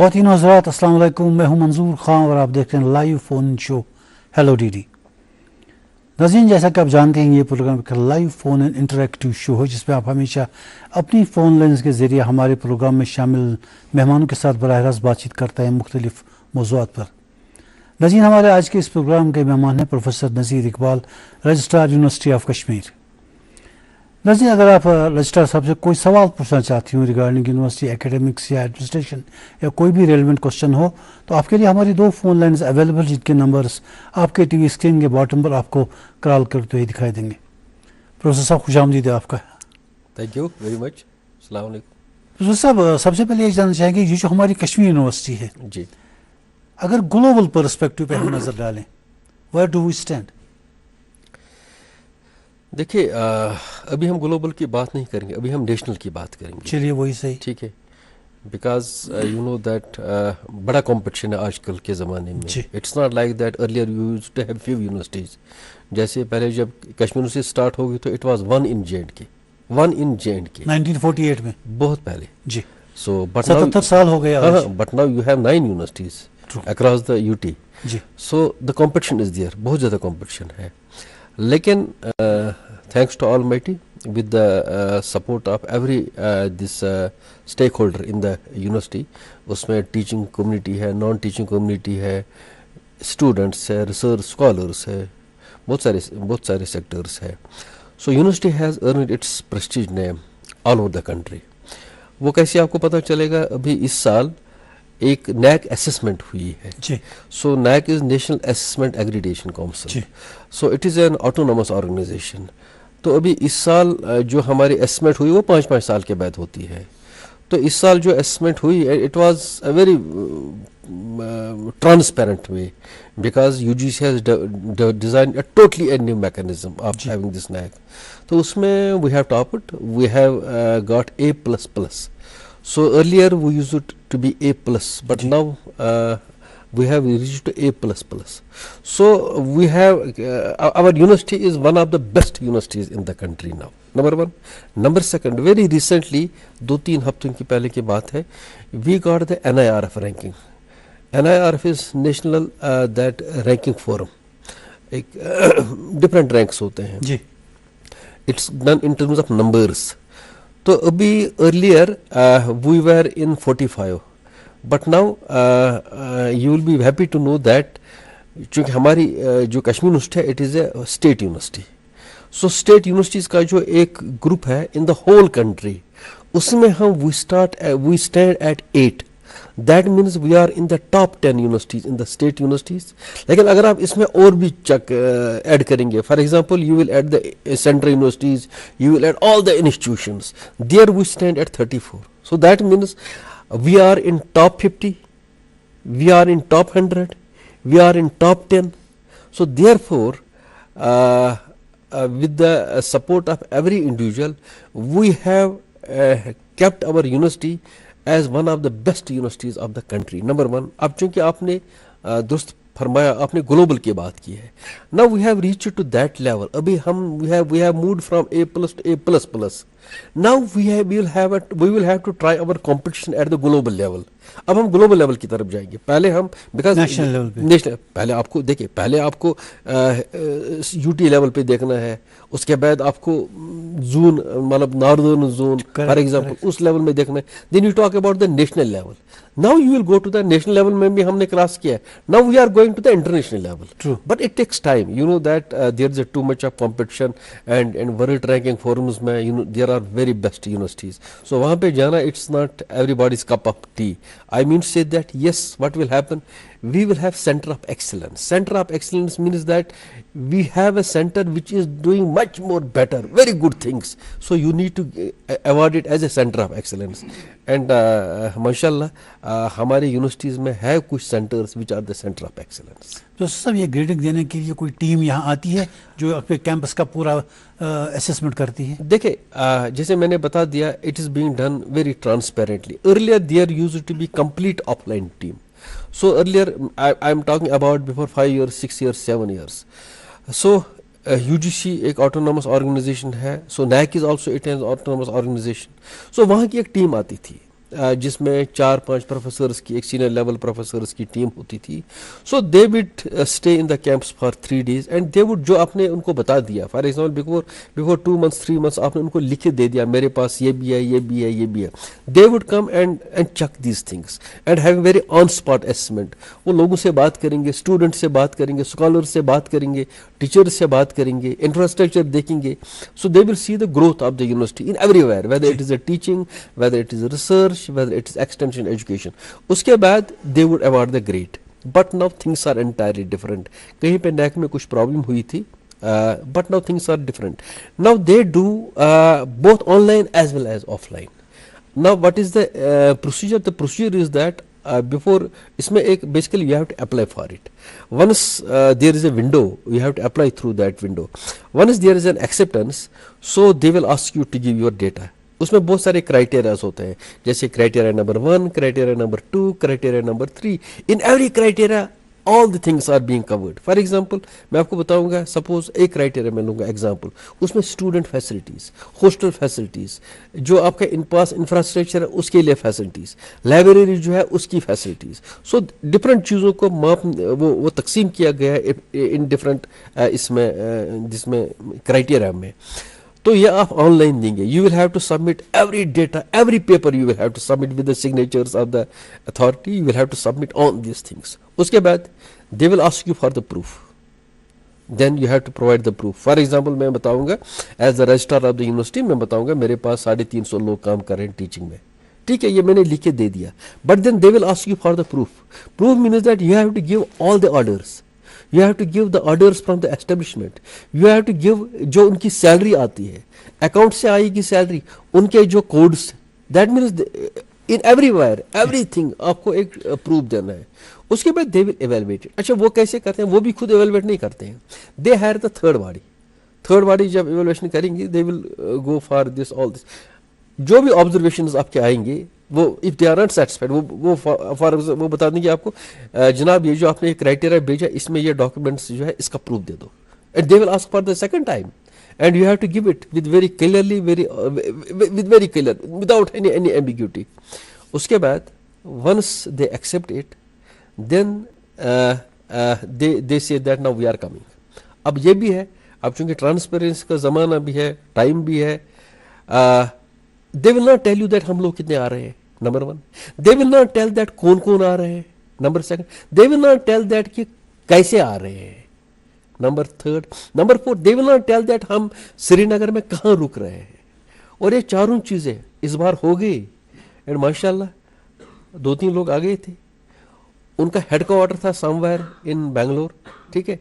خواتین و حضرات السلام علیکم، میں ہوں منظور خان اور آپ دیکھ رہے ہیں لائیو فون شو ہیلو ڈی ڈی۔ ناظرین، جیسا کہ آپ جانتے ہیں یہ پروگرام ایک لائیو فون اینڈ انٹریکٹیو شو ہے جس میں آپ ہمیشہ اپنی فون لائنز کے ذریعے ہمارے پروگرام میں شامل مہمانوں کے ساتھ براہ راست بات چیت کرتا ہے مختلف موضوعات پر۔ ناظرین، ہمارے آج کے اس پروگرام کے مہمان ہیں professor Nazir Iqbal, registrar university of Kashmir. ناظرین، اگر آپ رجسٹرار صاحب سے کوئی سوال پوچھنا چاہتی ہوں ریگارڈنگ یونیورسٹی اکیڈمکس یا ایڈمنسٹریشن یا کوئی بھی ریلیونٹ کوشچن ہو تو آپ کے لیے ہماری 2 فون لائنز اویلیبل جن کے نمبرز آپ کے ٹی وی اسکرین کے باٹم پر آپ کو کال کرتے ہوئے دکھائی دیں گے۔ پروفیسر صاحب، خوش آمدید ہے آپ کا۔ Thank you very much. السلام علیکم۔ پروفیسر صاحب، سب سے پہلے یہ جاننا چاہیں گے یہ جو ہماری کشمیر یونیورسٹی ہے جی، اگر گلوبل پرسپیکٹو پہ ہم نظر ڈالیں، ویئر ڈو وی اسٹینڈ؟ دیکھیے ابھی ہم گلوبل کی بات نہیں کریں گے، ابھی ہم نیشنل کی بات کریں گے۔ چلیے وہی صحیح، ٹھیک ہے، بیکاز یو نو دیٹ بڑا کمپٹیشن ہے آج کل کے زمانے میں۔ جی، it's not like that earlier you used to have few universities. جیسے پہلے جب کشمیر یونیورسٹی اسٹارٹ ہوگی تو it was one in J and K, one in J and K 1948 میں، بہت پہلے۔ جی، سو بٹ 77 سال ہو گئے آج۔ But now you have 9 universities across the U T. جی، so the competition is there, بہت زیادہ کمپٹیشن ہے، لیکن thanks to Almighty, with the support of every this stakeholder in the university، اس میں ٹیچنگ کمیونٹی ہے، نان ٹیچنگ کمیونٹی ہے، students ہے، research scholars ہے، بہت سارے سیکٹرس ہے۔ So university has earned its prestige name all over the country. وہ کیسے آپ کو پتہ چلے گا؟ ابھی اس سال ایک نیک اسسمنٹ ہوئی ہے۔ جی، so NAAC is National Assessment Accreditation Council. جی، so it is an autonomous organisation. تو ابھی اس سال جو ہماری اسسمنٹ ہوئی وہ 5 سال کے بعد ہوتی ہے۔ تو اس سال جو اسسمنٹ ہوئی it was a very transparent way, because U G C has designed a totally a new mechanism of having this NAAC. تو اس میں we have topped, we have got A++۔ So earlier we used it to be A+, but now we have reached to A++. So we have our university is one of the best universities in the country now. Number one. Number second, very recently 2-3 ہفتوں کی پہلے کی بات ہے، we got the NIRF ranking. NIRF is National that ranking forum. ایک different ranks ہوتے ہیں۔ جی، It's done in terms of numbers. تو ابھی earlier we were in 45، but now you will be happy to know that چونکہ ہماری جو Kashmir university ہے it is a state university. So state universities کا جو ایک گروپ ہے ان دا ہول کنٹری، اس میں ہم we stand at 8۔ That means we are in the top 10 universities in the state universities. لیکن اگر آپ اس میں اور بھی ایڈ کریں گے، for example you will add the central universities, you will add all the institutions, there we stand at 34۔ So that means we are in top 50، we are in top 100، we are in top 10۔ So therefore with the support of every individual, we have kept our university as one of the best universities of the country. Number one. اب چونکہ آپ نے درست فرمایا، آپ نے global کی بات کی ہے۔ Now we have reached to that level. ابھی ہم we have moved from A+ to A++. Now we will have to try our competition at the global level. اب ہم گلوبل لیول کی طرف جائیں گے۔ پہلے ہم بیکاز نیشنل لیول پہ، نیشنل پہلے آپ کو دیکھیں، پہلے آپ کو یو ٹی لیول پہ دیکھنا ہے، اس کے بعد آپ کو زون مطلب ناردرن زون فار ایگزامپل اس لیول میں دیکھنا ہے۔ Then you talk about the national level. Now you will go to the national level میں بھی ہم نے کراس کیا ہے۔ Now we are going to the international level, but it takes time. You know that there is a too much of competition and world ranking forums میں there are very best universities. So وہاں پہ جانا it's not everybody's cup of tea. I mean to say that yes, what will happen? We will have center of excellence. Center of excellence means that we have a center which is doing much more better, very good things. So you need to award it as a center of excellence. And mashallah, ہمارے universities میں ہے کچھ centres which are the center of excellence. تو سب یہ grading دینے کے لیے کوئی ٹیم یہاں آتی ہے جو اپنے کیمپس کا پورا اسسمنٹ کرتی ہے؟ دیکھیں جیسے میں نے بتا دیا، it is being done very transparently. Earlier there used to be complete offline team. So earlier I am talking about before 5 years 6 years 7 years۔ So U G C ایک آٹونومس آرگنائزیشن ہے، so NAAC is also it is autonomous organization. So وہاں کی ایک team آتی تھی، جس میں 4-5 professors کی ایک سینئر لیول پروفیسرس کی ٹیم ہوتی تھی. So they would stay in the campus for 3 days and they would, جو آپ نے ان کو بتا دیا, for example before 2 months 3 months آپ نے ان کو لکھ کے دے دیا میرے پاس یہ بھی ہے, یہ بھی ہے, یہ بھی ہے, they would come and check these things and have a very on spot assessment. وہ لوگوں سے بات کریں گے, اسٹوڈنٹ سے بات کریں گے, اسکالر سے بات کریں گے, ٹیچر سے بات کریں گے, انفراسٹرکچر دیکھیں گے. So they will see the growth of the university in everywhere, whether it is a teaching, whether it is research, whether it is extension education. اس کے بعد they would award the grade. But now things are entirely different. کہیں پہ NAAC میں کچھ problem ہوئی تھی, but now things are different. Now they do both online as well as offline. Now what is the procedure? The procedure is that before, اس میں ایک basically you have to apply for it. Once there is a window, you have to apply through that window. Once there is an acceptance, so they will ask you to give your data. اس میں بہت سارے criterias ہوتے ہیں, جیسے criteria number 1, criteria number 2, criteria number 3. In every criteria all the things are being covered. For example, میں آپ کو بتاؤں گا, سپوز ایک کرائٹیریا میں لوں گا ایگزامپل, اس میں اسٹوڈنٹ فیسلٹیز, ہاسٹل فیسلٹیز, جو آپ کا ان پاس انفراسٹرکچر ہے اس کے لیے فیسلٹیز, لائبریری جو ہے اس کی فیسلٹیز. سو ڈفرینٹ چیزوں کو وہ تقسیم کیا گیا ہے ان ڈفرینٹ اس میں جس میں کرائٹیریا میں. تو یہ آپ آن لائن دیں گے. You will have to submit every data, every paper you will have to submit with the signatures of the authority. You will have to submit on these things. اس کے بعد they will ask you for the proof, then you have to provide the proof. For example میں بتاؤں گا as the registrar of the university, میں بتاؤں گا میرے پاس 350 لوگ کام کر رہے ہیں ٹیچنگ میں, ٹھیک ہے, یہ میں نے لکھ کے دے دیا. But then they will ask you for the proof. Proof means that you have to give all the orders. You have to give the orders from the establishment. You have to give جو ان کی salary آتی ہے, account سے آئی کی salary, ان کے جو codes, that means in every where every thing آپ کو ایک پروف دینا ہے. اس کے بعد دے ول ایویلویٹ. اچھا وہ کیسے کرتے ہیں؟ وہ بھی خود ایویلویٹ نہیں کرتے ہیں, they hire the third body. Third body جب ایویلویشن کریں گے, دے ول گو فار دس آل دس. جو بھی آبزرویشنز آپ کے آئیں گے, وہ if they are not satisfied, وہ بتا دیں گے آپ کو, جناب یہ جو آپ نے کرائٹیریا بھیجا اس میں یہ ڈاکومنٹس جو ہے اس کا پروف دے دو. And they will ask for the second time, and you have to give it with very clearly, very clear, without any ambiguity. اس کے بعد once they accept it, then they say that now we are coming. اب یہ بھی ہے, اب چونکہ transparency کا زمانہ بھی ہے, ٹائم بھی ہے, they will not tell you that ہم لوگ کتنے آ رہے ہیں, number 1. they will not tell that کون آ رہے ہیں, number 2. they will not tell that کہ کیسے آ رہے ہیں, number 3. Number 4, they will not tell that ہم سری نگر میں کہاں رک رہے ہیں. اور یہ چاروں چیزیں اس بار ہو گئی. اینڈ ماشاء اللہ 2-3 لوگ آ گئے تھے, ان کا ہیڈ کوارٹر تھا سم ویئر ان بنگلور, ٹھیک ہے.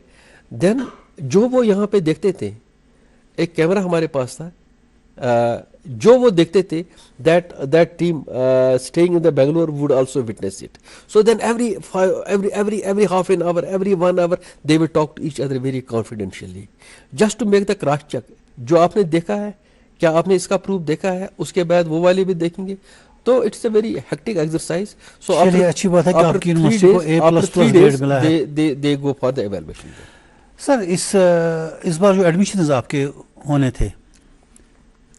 دین جو وہ یہاں پہ دیکھتے تھے, ایک کیمرہ ہمارے پاس تھا, جو وہ دیکھتے تھے that team staying in the Bangalore would also witness it. So then every half an hour, every 1 hour they will talk to each other very confidentially just to make the cross check. جو آپ نے دیکھا ہے, کیا آپ نے اس کا proof دیکھا ہے, اس کے بعد وہ والے بھی دیکھیں گے. تو it's a very hectic exercise. So اچھی بات ہے کہ آپ کی یونیورسٹی کو A++ گریڈ ملا ہے. they go for the evaluation. سر اس بار جو ایڈمیشنز آپ کے ہونے تھے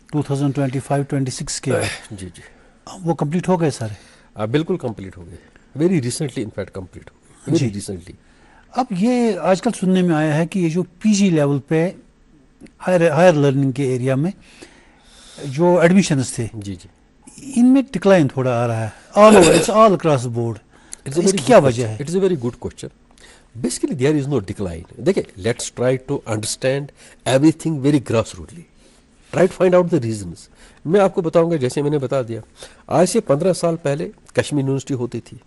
2025-26 کے, جی جی, وہ کمپلیٹ ہو گئے سارے؟ بالکل کمپلیٹ ہو گئے, ویری ریسنٹلی انفیکٹ کمپلیٹ ہو گئے, ویری ریسنٹلی. اب یہ آج کل سننے میں آیا ہے کہ یہ جو پی جی لیول پہ ہائر لرننگ کے ایریا میں جو ایڈمیشنز تھے, جی جی, ان میں ڈکلائن تھوڑا آ رہا ہے, all over, it's all across board. اس کی کیا وجہ ہے؟ It's a very good question. Basically there is no decline. دیکھیں, let's try to understand everything very grass rootly, try to find out the reasons. میں آپ کو بتاؤں گا, جیسے میں نے بتا دیا, آج سے 15 سال پہلے کشمیر یونیورسٹی ہوتی تھی.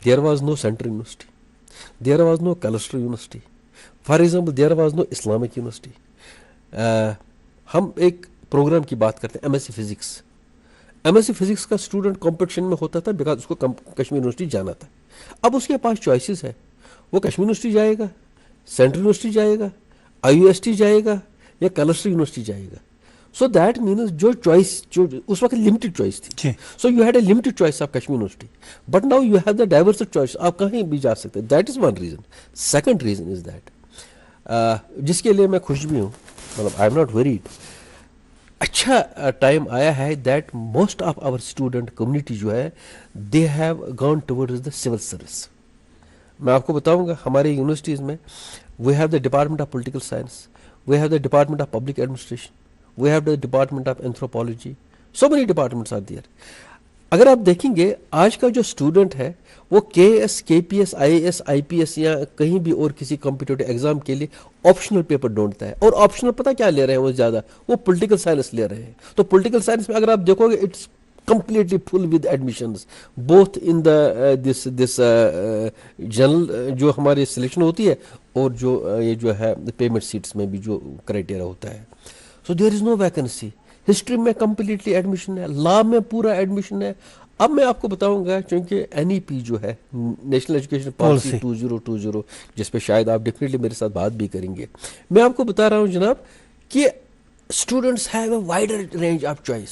There was no central university, there was no cluster university. For example there was no Islamic university. ہم ایک پروگرام کی بات کرتے ہیں, M S C physics. M S C physics کا اسٹوڈنٹ کمپٹیشن میں ہوتا تھا بیکاز اس کو کشمیر یونیورسٹی جانا تھا. اب اس کے پاس چوائسیز ہے, وہ کشمیر یونیورسٹی جائے گا, سینٹرل یونیورسٹی جائے گا, آئی یو ایس ٹی جائے گا, یا کلسٹر یونیورسٹی جائے گا. سو دیٹ مینس جو چوائس, جو اس وقت لمیٹڈ چوائس تھی, so you had a limited choice of Kashmir university. But now you have the divorced choice, آپ کہیں بھی جا سکتے. That is one reason. Second reason is that, جس کے لیے میں خوش بھی ہوں, مطلب آئی ایم ناٹ ویریڈ. اچھا اچھا ٹائم آیا ہے that most of our student community جو ہے they have gone towards the civil service. میں آپ کو بتاؤں گا ہمارے یونیورسٹیز میں we have the department of political science, we have the department of public administration, we have the department of anthropology, so many departments are there. اگر آپ دیکھیں گے آج کا جو اسٹوڈنٹ ہے وہ کے ایس, کے P S, I A S, I P S یا کہیں بھی اور کسی کمپٹیٹیو ایگزام کے لیے آپشنل پیپر ڈھونڈتا ہے. اور آپشنل پتہ کیا لے رہے ہیں وہ زیادہ, وہ پولیٹیکل سائنس لے رہے ہیں. تو پولیٹیکل سائنس میں اگر آپ دیکھو گے it's completely full with admissions both in the this general جو ہماری سلیکشن ہوتی ہے اور جو یہ جو ہے پیمنٹ سیٹس میں بھی جو کرائٹیریا ہوتا ہے. سو there is know vacancy. History میں کمپلیٹلی ایڈمیشن ہے, لا میں پورا ایڈمیشن ہے. اب میں آپ کو بتاؤں گا چونکہ این ای پی جو ہے نیشنل ایجوکیشن پالیسی 2020 جس پہ شاید آپ ڈیفینیٹلی میرے ساتھ بات بھی کریں گے, میں آپ کو بتا رہا ہوں جناب کہ students have a wider range of choice.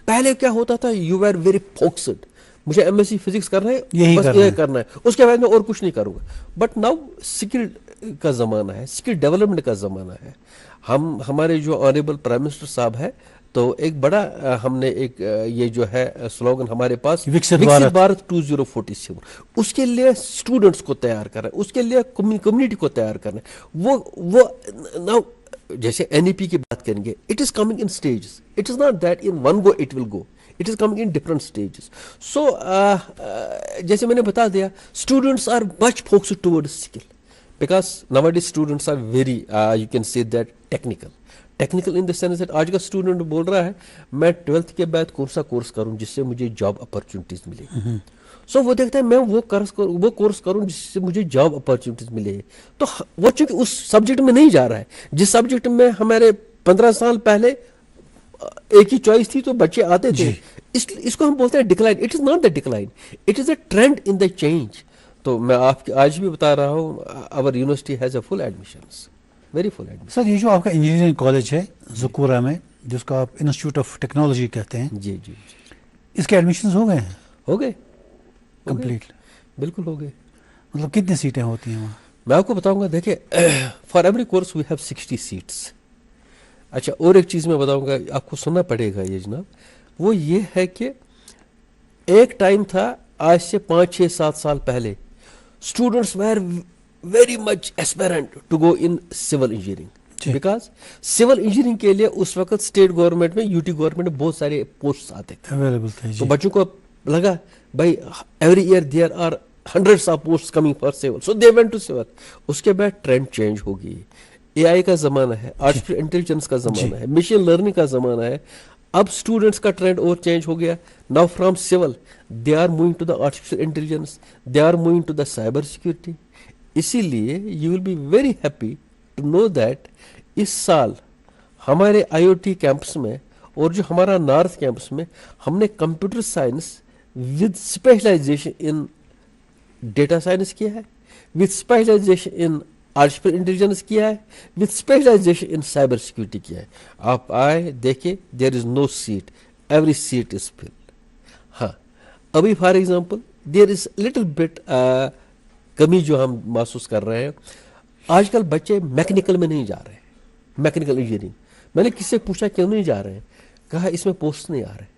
پہلے کیا ہوتا تھا, یو آر ویری فوکسڈ, مجھے ایم ایس سی فزکس کرنا ہے, بس یہ کرنا ہے, اس کے بعد میں اور کچھ نہیں کروں گا. بٹ ناؤ اسکل کا زمانہ ہے, اسکل ڈیولپمنٹ کا زمانہ ہے. ہمارے جو آنریبل پرائم منسٹر صاحب ہے تو ایک بڑا ہم نے ایک یہ جو ہے سلوگن ہمارے پاس وکست بھارت 2047, اس کے لیے اسٹوڈنٹس کو تیار کرنا ہے, اس کے لیے کمیونٹی کو تیار کرنا ہے. وہ ناؤ جیسے این ای پی کی بات کریں گے, it is coming in stages, it is not that in one go it will go, it is coming in different stages. So جیسے میں نے بتا دیا students are much focused toward skill because nowadays students are very you can see that technical in the sense that آج کا student بول رہا ہے میں 12th کے بعد کون سا کورس کروں جس سے مجھے جاب اپرچونیٹیز ملے. سو وہ دیکھتا ہے میں وہ کورس کروں جس سے مجھے جاب اپرچونیٹیز ملے. تو وہ چونکہ اس سبجیکٹ میں نہیں جا رہا ہے جس سبجیکٹ میں ہمارے 15 سال پہلے ایک ہی چوائس تھی تو بچے آتے تھے. اس کو ہم بولتے ہیں decline. It is not the decline, it is a trend in the change. تو میں آپ آج بھی بتا رہا ہوں our university has a full admissions, very full admission. Sir یہ جو آپ کا انجینئرنگ کالج ہے ذکورہ میں جس کو آپ انسٹیٹیوٹ آف ٹیکنالوجی کہتے ہیں, جی جی اس کے ایڈمیشنز ہو گئے ہیں؟ ہو گئے کمپلیٹ, بالکل ہو گئے. مطلب کتنی سیٹیں ہوتی ہیں وہاں؟ میں آپ کو بتاؤں گا, دیکھیں for every course we have 60 seats. اچھا اور ایک چیز میں بتاؤں گا آپ کو سننا پڑے گا یہ جناب, وہ یہ ہے کہ ایک ٹائم تھا آج سے 5-6-7 سال پہلے students were very much aspirant to go in civil engineering because civil engineering کے لیے اس وقت اسٹیٹ گورنمنٹ میں یو ٹی گورنمنٹ میں بہت سارے پوسٹ آتے تھے اویلیبل تھے. تو بچوں کو لگا بھائی every year there are hundreds of post coming for civil, so they went to civil. اس کے بعد ٹرینڈ چینج ہو گئی, اے آئی کا زمانہ ہے, آرٹیفیشل انٹیلیجنس کا زمانہ ہے, مشین لرننگ کا زمانہ ہے. اب اسٹوڈنٹس کا ٹرینڈ اور چینج ہو گیا. Now from civil they are moving to the artificial intelligence, they are moving to the cyber security. اسی لیے you will be very happy to know that اس سال ہمارے آئی او ٹی کیمپس میں اور جو ہمارا نارتھ کیمپس میں ہم نے computer science with specialisation in data science کیا ہے, with specialisation in artificial intelligence کیا ہے, with specialisation in cyber security کیا ہے. آپ آئے دیکھیں there is no seat, every seat is full. ہاں ابھی for example there is little bit کمی جو ہم محسوس کر رہے ہیں. آج کل بچے میکینیکل میں نہیں جا رہے ہیں, میکینیکل انجینئرنگ. میں نے کس سے پوچھا کیوں نہیں جا رہے ہیں, کہا اس میں پوسٹ نہیں آ رہے.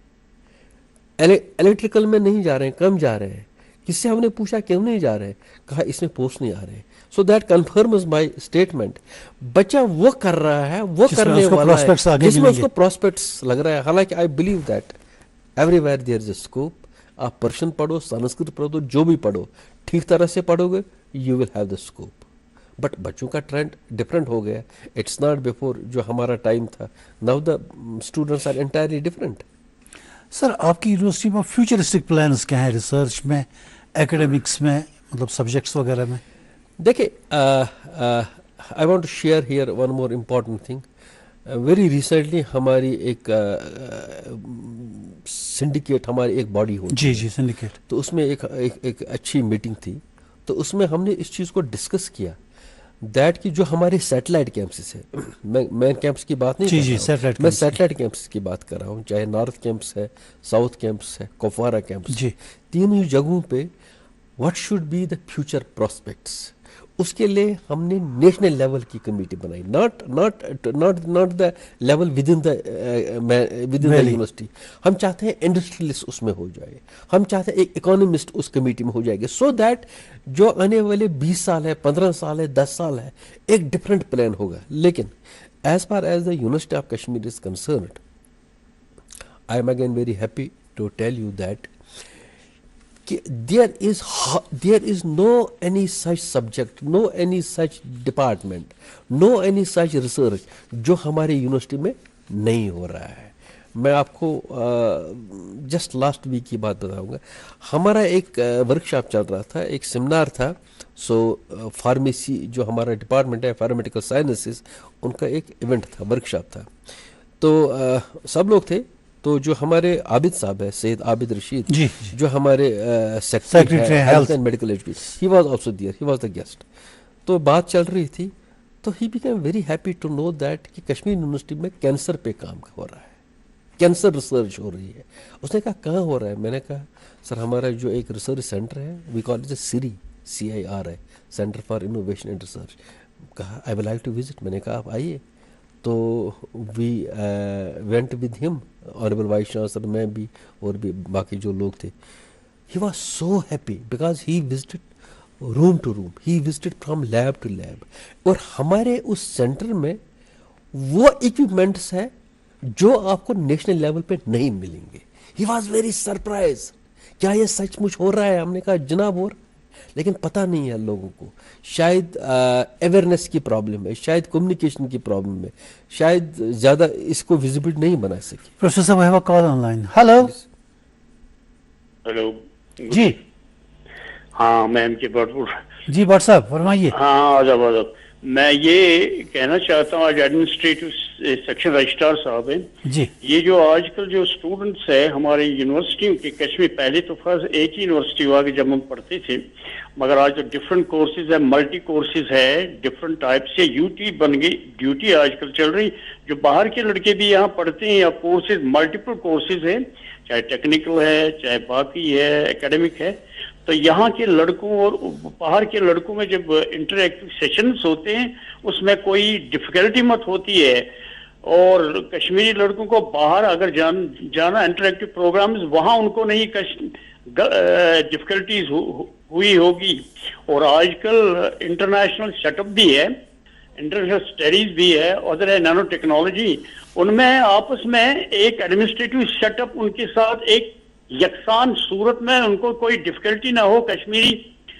الیکٹریکل میں نہیں جا رہے ہیں, کم جا رہے ہیں. کس سے ہم نے پوچھا کیوں نہیں جا رہے ہیں, کہا اس میں پوسٹ نہیں آ رہے. So that confirms my statement. بچہ وہ کر رہا ہے, وہ کرنے والا ہے جس میں اس کو پراسپیکٹس لگ رہا ہے. حالانکہ I believe that every where there is a scope. آپ پرشین پڑھو, سنسکرت پڑھو, جو بھی پڑھو ٹھیک طرح سے پڑھو گے you will have the scope. But بچوں کا ٹرینڈ ڈفرینٹ ہو گیا. اٹس ناٹ بیفور جو ہمارا ٹائم تھا. Now the students are entirely different. Sir آپ کی یونیورسٹی میں فیوچرسٹک پلانس کیا ہیں, ریسرچ میں, ایکڈیمکس میں, مطلب سبجیکٹس وغیرہ میں؟ دیکھیں I want to share here one more important thing. Very recently ہماری ایک سنڈیکیٹ, ہماری ایک باڈی ہوتی جی سنڈیکیٹ, تو اس میں ایک اچھی میٹنگ تھی. تو اس میں ہم نے اس چیز کو ڈسکس کیا دیٹ کہ جو ہمارے سیٹلائٹ کیمپسز ہے, میں مین کیمپس کی بات نہیں کر رہا ہوں, میں سیٹلائٹ کیمپس کی بات کر رہا ہوں. چاہے نارتھ کیمپس ہے, ساؤتھ کیمپس ہے, کپوارہ کیمپس, تینوں جگہوں پہ what should be the future prospects, اس کے لیے ہم نے نیشنل لیول کی کمیٹی بنائی, not the level with in the university. ہم چاہتے ہیں انڈسٹریلسٹ اس میں ہو جائے, ہم چاہتے ہیں ایک اکانومسٹ اس کمیٹی میں ہو جائے گا, سو دیٹ جو آنے والے 20 سال ہے, 15 سال ہے, 10 سال ہے, ایک ڈفرینٹ پلان ہوگا. لیکن as far as the university of Kashmir is concerned, I am again very happy to tell you that there is no any such subject, no any such department, no any such research جو ہمارے university میں نہیں ہو رہا ہے. میں آپ کو جسٹ لاسٹ ویک کی بات بتاؤں گا. ہمارا ایک ورک شاپ چل رہا تھا, ایک سیمینار تھا. سو فارمیسی جو ہمارا ڈپارٹمنٹ ہے, فارمیٹیکل سائنسز, ان کا ایک ایونٹ تھا, ورک شاپ تھا. تو سب لوگ تھے. تو جو ہمارے عابد صاحب ہے, سید عابد رشید, جو ہمارے secretary health and medical education, he was also there, he was the guest. تو بات چل رہی تھی, تو he became very happy to know that کہ کشمیر یونیورسٹی میں کینسر پہ کام ہو رہا ہے, کینسر ریسرچ ہو رہی ہے. اس نے کہا کہاں ہو رہا ہے؟ میں نے کہا سر ہمارا جو ایک ریسرچ سینٹر ہے, وی کال اٹ سری, CIR ہے, centre for innovation and research. کہا I will like to visit. میں نے کہا آپ آئیے. تو وی وینٹ ود ہم, آنریبل وائس چانسلر, میں بھی اور بھی باقی جو لوگ تھے. He was so happy because he visited room to room, he visited from lab to lab. اور ہمارے اس سینٹر میں وہ اکوپمنٹس ہیں جو آپ کو نیشنل لیول پہ نہیں ملیں گے. ہی واز ویری سرپرائز, کیا یہ سچ مچ ہو رہا ہے؟ ہم نے کہا جناب ہو رہا ہے, لیکن پتہ نہیں ہے لوگوں کو. شاید اویئرنیس کی پرابلم ہے, شاید کمیونیکیشن کی پرابلم ہے, شاید زیادہ اس کو ویزیبل نہیں بنا سکے. پروفیسر صاحب, I have a call online. Hello. Hello ji. ہاں میں ایم کے بھٹپور. جی بٹ صاحب فرمائیے. ہاں آداب آداب. میں یہ کہنا چاہتا ہوں, آج ایڈمنسٹریٹو سیکشن رجسٹرار صاحب ہیں جی, یہ جو آج کل جو اسٹوڈنٹس ہے ہماری یونیورسٹیوں کے کشمیر, پہلے تو فرض ایک ہی یونیورسٹی ہوا کہ جب ہم پڑھتے تھے, مگر آج جو ڈفرینٹ کورسز ہے, ملٹی کورسز ہے, ڈفرینٹ ٹائپ سے UT بن گئی, ڈیوٹی آج کل چل رہی. جو باہر کے لڑکے بھی یہاں پڑھتے ہیں, یا کورسز ملٹیپل کورسز ہیں, چاہے ٹیکنیکل ہے, چاہے باقی ہے, اکیڈمک ہے. تو یہاں کے لڑکوں اور باہر کے لڑکوں میں جب انٹریکٹیو سیشنز ہوتے ہیں, اس میں کوئی ڈفیکلٹی مت ہوتی ہے. اور کشمیری لڑکوں کو باہر اگر جانا انٹریکٹیو پروگرامز, وہاں ان کو نہیں ڈفیکلٹیز ہوئی ہوگی. اور آج کل انٹرنیشنل سیٹ اپ بھی ہے, انٹرنیشنل اسٹڈیز بھی ہے, ادھر ہے نینو ٹیکنالوجی. ان میں آپس میں ایک ایڈمنسٹریٹو سیٹ اپ ان کے ساتھ ایک یکساں صورت میں ان کو کوئی ڈفیکلٹی نہ ہو, کشمیری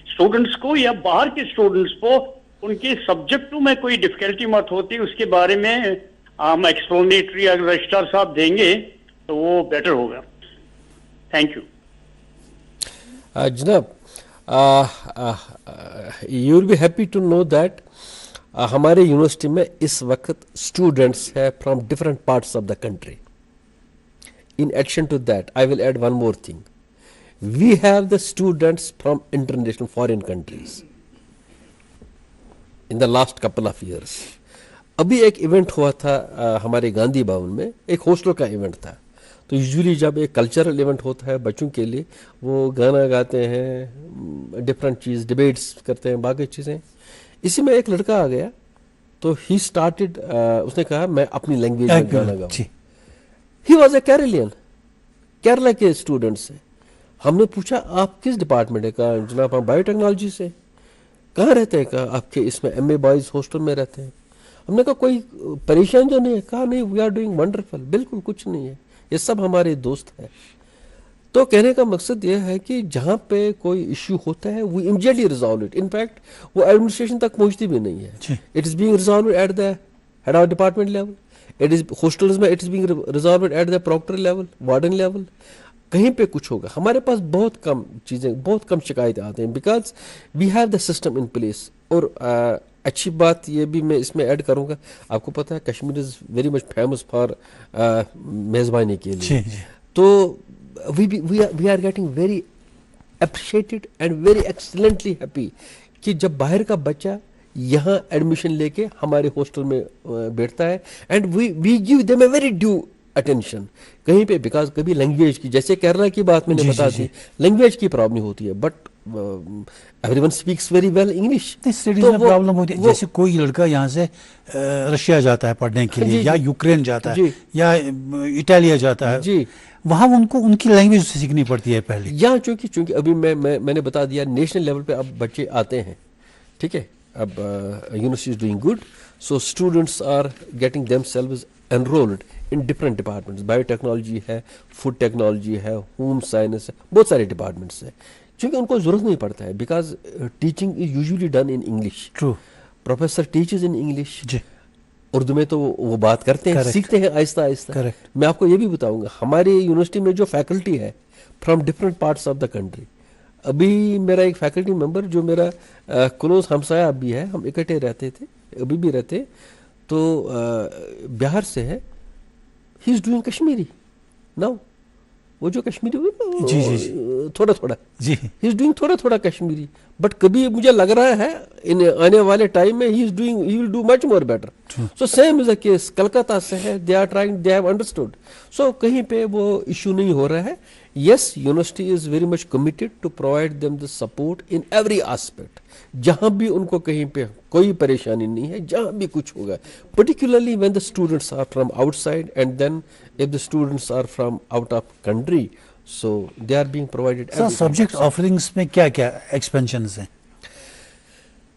اسٹوڈنٹس کو یا باہر کے اسٹوڈنٹس کو ان کے سبجیکٹوں میں کوئی ڈفیکلٹی مت ہوتی. اس کے بارے میں ہم ایکسپلینیٹری اگر رجسٹرار صاحب دیں گے تو وہ بیٹر ہوگا. Thank you. جناب, you will be happy to know that ہمارے یونیورسٹی میں اس وقت اسٹوڈنٹس ہے from different parts of the country. In addition to that, I will add one more thing. We have the students from international foreign countries in the last couple of years. ابھی ایک event ہوا تھا ہمارے گاندھی بھون میں, ایک hostel کا event تھا. تو یوزلی جب ایک کلچرل ایونٹ ہوتا ہے بچوں کے لیے, وہ گانا گاتے ہیں, ڈفرینٹ چیز ڈبیٹس کرتے ہیں, باقی چیزیں. اسی میں ایک لڑکا آ گیا, تو ہی اسٹارٹیڈ, اس نے کہا میں اپنی لینگویج میں گانا گاؤں. He was a Keralian, Kerala کے اسٹوڈنٹس ہیں. ہم نے پوچھا آپ کس ڈپارٹمنٹ ہے؟ کہا جناب ہم بایو ٹیکنالوجی سے. کہاں رہتے ہیں؟ کہا آپ کے اس میں MA بوائز ہاسٹل میں رہتے ہیں. ہم نے کہا کوئی پریشان جو نہیں ہے؟ کہا نہیں, وی آر ڈوئنگ ونڈرفل, بالکل کچھ نہیں ہے, یہ سب ہمارے دوست ہیں. تو کہنے کا مقصد یہ ہے کہ جہاں پہ کوئی ایشو ہوتا ہے we immediately resolve it. In fact وہ ایڈمنسٹریشن تک پہنچتی بھی نہیں ہے. It is being resolved at the head of department level. It is hostels میں it is being resolved at the proctor level, warden level. کہیں پہ کچھ ہوگا. ہمارے پاس بہت کم چیزیں, بہت کم شکایتیں آتے ہیں, because we have the system in place. اور اچھی بات یہ بھی میں اس میں ایڈ کروں گا, آپ کو پتہ ہے Kashmir is very much famous for میزبانی کے لیے. تو we are getting very appreciated and very excellently happy کہ جب باہر کا بچہ یہاں ایڈمیشن لے کے ہمارے ہاسٹل میں بیٹھتا ہے, and we give them a very due attention. کہیں پہ بیکاز کبھی لینگویج کی, جیسے کیرلا کی بات میں نے بتا دی, لینگویج کی پرابلم ہوتی ہے, but everyone speaks very well English. Studies تو میں وہ- پرابلم ہوتی ہے. وہ- جیسے کوئی لڑکا یہاں سے رشیا جاتا ہے پڑھنے کے لیے جی، یا جی. یوکرین جاتا ہے جی. یا اٹالیا جاتا ہے, جی. وہاں ان کو ان کی لینگویج سیکھنی پڑتی ہے پہلے. یہاں چونکہ ابھی میں نے بتا دیا نیشنل لیول پہ اب بچے آتے ہیں, ٹھیک ہے, اب university is doing good, so students are getting themselves enrolled in different departments. Biotechnology ہے, فوڈ ٹیکنالوجی ہے, ہوم سائنس ہے, بہت سارے ڈپارٹمنٹس ہیں. چونکہ ان کو ضرورت نہیں پڑتا ہے because teaching is usually done in English. True. Professor teaches in English. جی. اردو میں تو وہ بات کرتے ہیں, Correct. سیکھتے ہیں آہستہ آہستہ. Correct. میں آپ کو یہ بھی بتاؤں گا ہماری یونیورسٹی میں جو فیکلٹی ہے from different parts of the country. ابھی میرا ایک فیکلٹی ممبر جو میرا کلوز ہمسایہ اب بھی ہے, ہم اکٹھے رہتے تھے, ابھی بھی رہتے, تو بہار سے ہے. ہی از ڈوئنگ کشمیری ناؤ. وہ جو کشمیری جی، جی، جی. تھوڑا تھوڑا جی. ہی از ڈوئنگ تھوڑا تھوڑا کشمیری, بٹ کبھی مجھے لگ رہا ہے ان آنے والے ٹائم میں he will do much more better. So same is a case Calcutta سے ہے, they are trying, they have understood. So کہیں پہ وہ ایشو نہیں ہو رہا ہے. Yes, university is very much committed to provide them the support in every aspect. جہاں بھی ان کو کہیں پہ کوئی پریشانی نہیں ہے, جہاں بھی کچھ ہوگا, particularly when the students are from outside and then if the students are from out of country, so they are being provided. Sir subject offerings میں کیا کیا ایکسپینشنز ہیں؟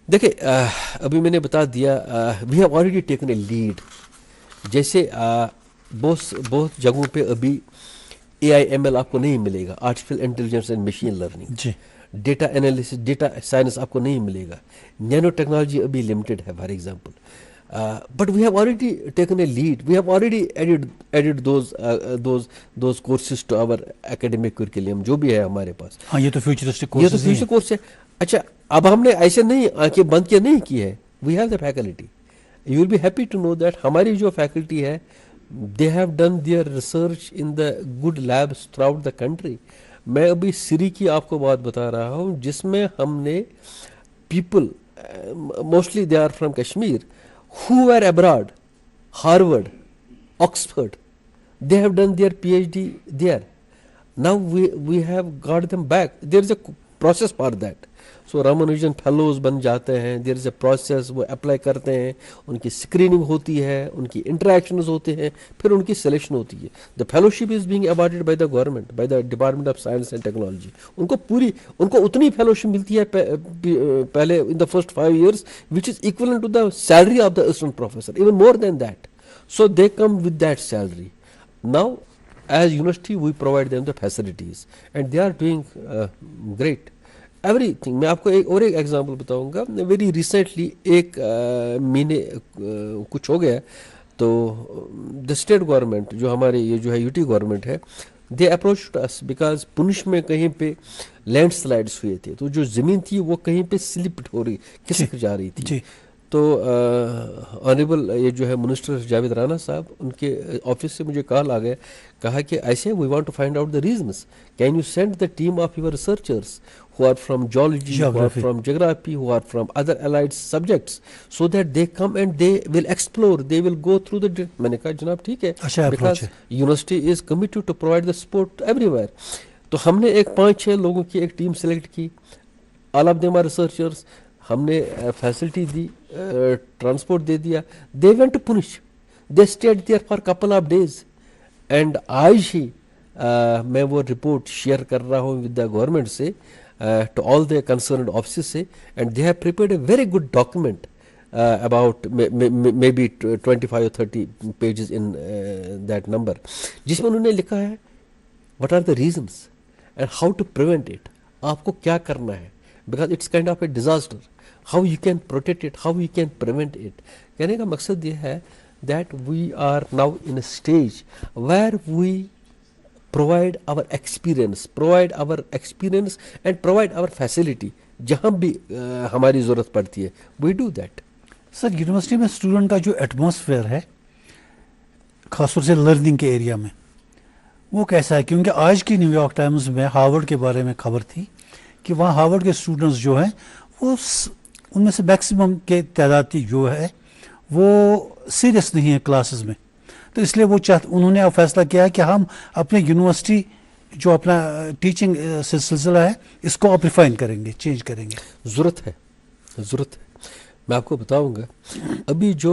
دیکھیں ابھی میں نے بتا دیا we have already taken a lead. جیسے بہت جگہوں پہ ابھی AI/ML آپ کو نہیں ملے گا, artificial intelligence and machine learning. جی. ڈیٹا انالیسس, ڈیٹا سائنس آپ کو نہیں ملے گا. نینو ٹیکنالوجی ابھی لمیٹڈ ہے for example. But we have already taken a lead, we have already added those courses to our academic curriculum جو بھی ہے ہمارے پاس. ہاں, یہ تو فیوچرسٹک یہ تو کورسز فیوچر کورس ہے. اچھا, اب ہم نے ایسے نہیں آنکھیں بند کے نہیں کی ہے. We have the faculty. You will be happy to know that ہماری جو فیکلٹی ہے they have done their research in the good labs throughout the country. میں ابھی سری کی آپ کو بات بتا رہا ہوں جس میں ہم نے people mostly they are from Kashmir who were abroad, Harvard, Oxford, they have done their PhD there. Now we have got them back. There is a process for that. So Ramanujan fellows بن جاتے ہیں, there is a process, وہ apply کرتے ہیں, ان کی screening ہوتی ہے, ان کی interactions ہوتے ہیں, پھر ان کی سلیکشن ہوتی ہے. The fellowship is being awarded by the government, by the Department of Science and Technology. ان کو اتنی فیلوشپ ملتی ہے پہلے in the first 5 years which is equivalent to the salary of the assistant professor, even more than that. So they come with that salary. Now as university we provide them the facilities and they are doing great. Every thing. میں آپ کو ایک example بتاؤں گا. Very recently ایک مہینے کچھ ہو گیا تو دا اسٹیٹ گورنمنٹ جو ہمارے یہ جو ہے UT گورنمنٹ ہے, دے اپروچ اس بیکاز پونچھ میں کہیں پہ لینڈ سلائڈس ہوئے تھے, تو جو زمین تھی وہ کہیں پہ سلپٹ ہو رہی, کھسک جا رہی تھی. تو آنریبل یہ جو ہے منسٹر جاوید رانا صاحب, ان کے آفس سے مجھے کال آ گیا, کہا کہ ایسے we want to find out the reasons, can you send the team of your researchers who are from geology, who are from geography, who are from other allied subjects, so that they come and they will explore, they will go through the. میں نے کہا جناب ٹھیک ہے, because university is committed to provide the support everywhere. تو ہم نے ایک 5-6 لوگوں کی ایک ٹیم سلیکٹ کی, all of them are researchers. ہم نے فیسلٹی دی, ٹرانسپورٹ دے دیا. they went to Punish, they stayed there for couple of days and آج ہی میں وہ رپورٹ شیئر کر رہا ہوں ود دا گورنمنٹ سے, to all the concerned offices say, and they have prepared a very good document about maybe 25 or 30 pages in that number, جس میں انہوں نے لکھا ہے what are the reasons and how to prevent it. آپ کو کیا کرنا ہے, because it's kind of a disaster, how you can protect it, how you can prevent it. کہنے کا مقصد یہ ہے that we are now in a stage where we provide our experience and provide our facility جہاں بھی ہماری ضرورت پڑتی ہے, we do that. Sir university میں اسٹوڈنٹ کا جو ایٹماسفیئر ہے خاص طور سے لرننگ کے ایریا میں وہ کیسا ہے؟ کیونکہ آج کی نیو یارک ٹائمز میں ہارورڈ کے بارے میں خبر تھی کہ وہاں ہارورڈ کے اسٹوڈنٹس جو ہیں وہ ان میں سے میکسیمم کے تعداد جو ہے وہ سیریس نہیں ہے کلاسز میں, تو اس لیے وہ انہوں نے اب فیصلہ کیا کہ ہم اپنے یونیورسٹی جو اپنا ٹیچنگ سلسلہ ہے اس کو آپ ریفائن کریں گے, چینج کریں گے؟ ضرورت ہے. میں آپ کو بتاؤں گا ابھی جو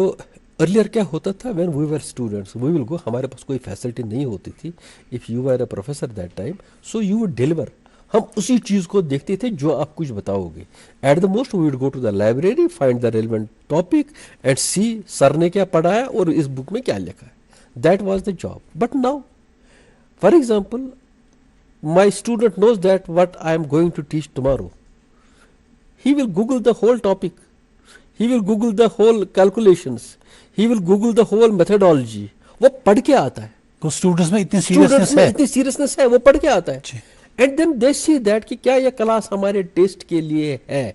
ارلیئر کیا ہوتا تھا, when we were students we ول گو, ہمارے پاس کوئی فیسلٹی نہیں ہوتی تھی. If you are a professor that time, so you would deliver. ہم اسی چیز کو دیکھتے تھے جو آپ کچھ بتاؤ گے. At the most we would go to the library, find the relevant topic and see sir نے کیا پڑھایا اور اس بک میں کیا لکھا ہے. That was the job. But now for example my student knows that what I am going to teach tomorrow. He will Google the whole topic. He will Google the whole calculations. He will Google the whole methodology. وہ پڑھ کے آتا ہے. کو students میں اتنی seriousness ہے, وہ پڑھ کے آتا ہے. And then they see that کہ کیا یہ کلاس ہمارے ٹیسٹ کے لیے ہے.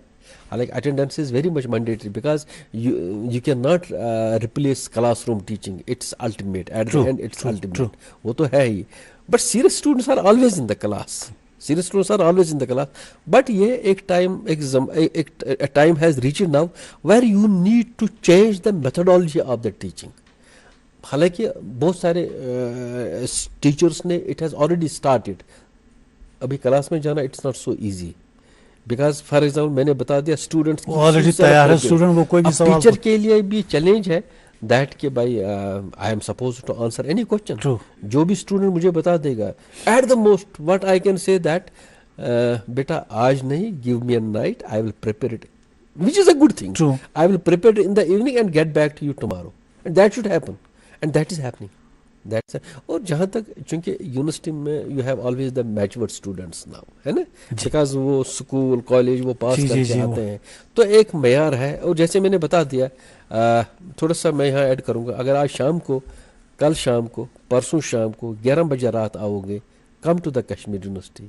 Like attendance is very much mandatory because you cannot replace classroom teaching. It's ultimate. At the end, it's ultimate. وہ تو ہے ہی. But serious students are always in the class. Serious students are always in the class. But یہ ایک time has reached now where you need to change the methodology of the teaching. حالانکہ بہت سارے teachers نے it has already started. ابھی class میں جانا it's not so easy. Because for example میں نے بتا دیا اسٹوڈنٹس آلریڈی تیار ہے اسٹوڈنٹ, وہ کوئی بھی سوال ٹیچر کے لیے بھی چیلنج ہے دیٹ کہ بھائی I am suppose to answer any question. جو بھی اسٹوڈنٹ مجھے بتا دے گا at the most what I can say that بیٹا آج نہیں, give me a night, I will prepare it, which is a good thing. I will prepare it in the evening and get back to you tomorrow. And that should happen and that is happening. اور جہاں تک چونکہ university میں you have always the matured students now, ہے نا, because وہ school college وہ پاس کر کے آتے ہیں, تو ایک معیار ہے. اور جیسے میں نے بتا دیا, تھوڑا سا میں یہاں ایڈ کروں گا, اگر آج شام کو, کل شام کو, پرسوں شام کو 11 بجے رات آؤ گے, come to the Kashmir university,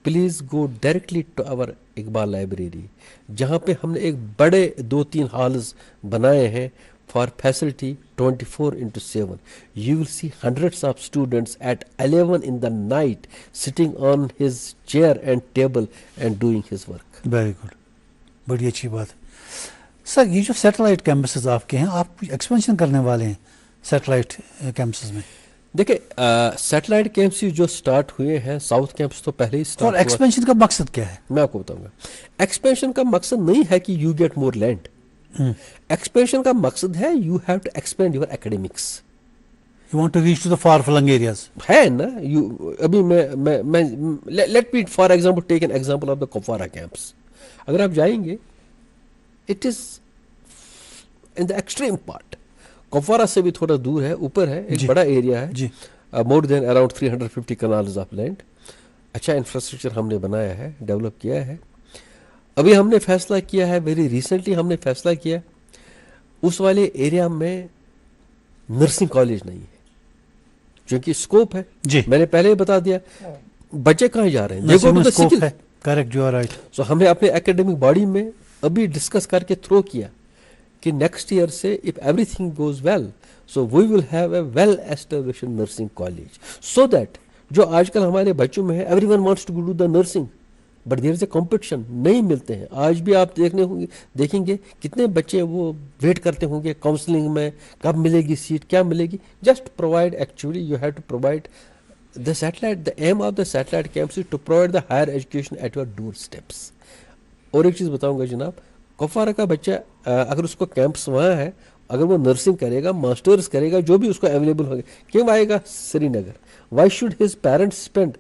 please go directly to our Iqbal library, جہاں پہ ہم نے ایک بڑے 2-3 ہالز بنائے ہیں for facility 24/7. You will see hundreds of students at 11 in the night sitting on his chair and table and doing his work. Very good. بڑی اچھی بات. سر یہ جو سیٹلائٹ کیمپسز آپ کے ہیں, آپ ایکسپینشن کرنے والے ہیں سیٹلائٹ کیمپسز میں؟ دیکھیں سیٹلائٹ کیمپس جو سٹارٹ ہوئے ہیں, ساؤتھ کیمپس تو پہلے ہی سٹارٹ ہوا. اور ایکسپینشن کا مقصد کیا ہے؟ میں آپ کو بتاؤں گا. ایکسپینشن کا مقصد نہیں ہے کہ you get more land. Expansion کا مقصد ہے you have to expand your academics. You want to reach to the far flung areas. ہے نا, ابھی میں let me for example take an example of the Kupwara campus. اگر آپ جائیں گے, it is in the extreme part. Kupwara سے بھی تھوڑا دور ہے, اوپر ہے, ایک بڑا ایریا ہے, مور دین اراؤنڈ 350 کنالز آف لینڈ. اچھا انفراسٹرکچر ہم نے بنایا ہے, ڈیولپ کیا ہے. ابھی ہم نے فیصلہ کیا ہے, ویری ریسنٹلی ہم نے فیصلہ کیا, اس والے ایریا میں نرسنگ کالج نہیں ہے, چونکہ اسکوپ ہے. میں نے پہلے ہی بتا دیا, بچے کہاں جا رہے ہیں, کریکٹ, یو آر رائٹ. سو ہم نے اپنے اکیڈمک باڈی میں ابھی ڈسکس کر کے تھرو کیا کہ نیکسٹ ایئر سے if everything goes well, so we will have a well established nursing college, so that جو آج کل ہمارے بچوں میں ہے, everyone wants to do the nursing, but there is a competition, نہیں ملتے ہیں. آج بھی آپ دیکھیں گے کتنے بچے وہ ویٹ کرتے ہوں گے کاؤنسلنگ میں, کب ملے گی سیٹ, کیا ملے گی. Just provide, actually you have to provide the satellite. The aim of the satellite campus is to provide the higher education at your doorsteps. اور ایک چیز بتاؤں گا جناب, کپوارہ کا بچہ اگر اس کو کیمپس وہاں ہے, اگر وہ نرسنگ کرے گا, ماسٹرز کرے گا, جو بھی اس کو اویلیبل ہوگا, کیوں آئے گا Srinagar? Why should his parents spend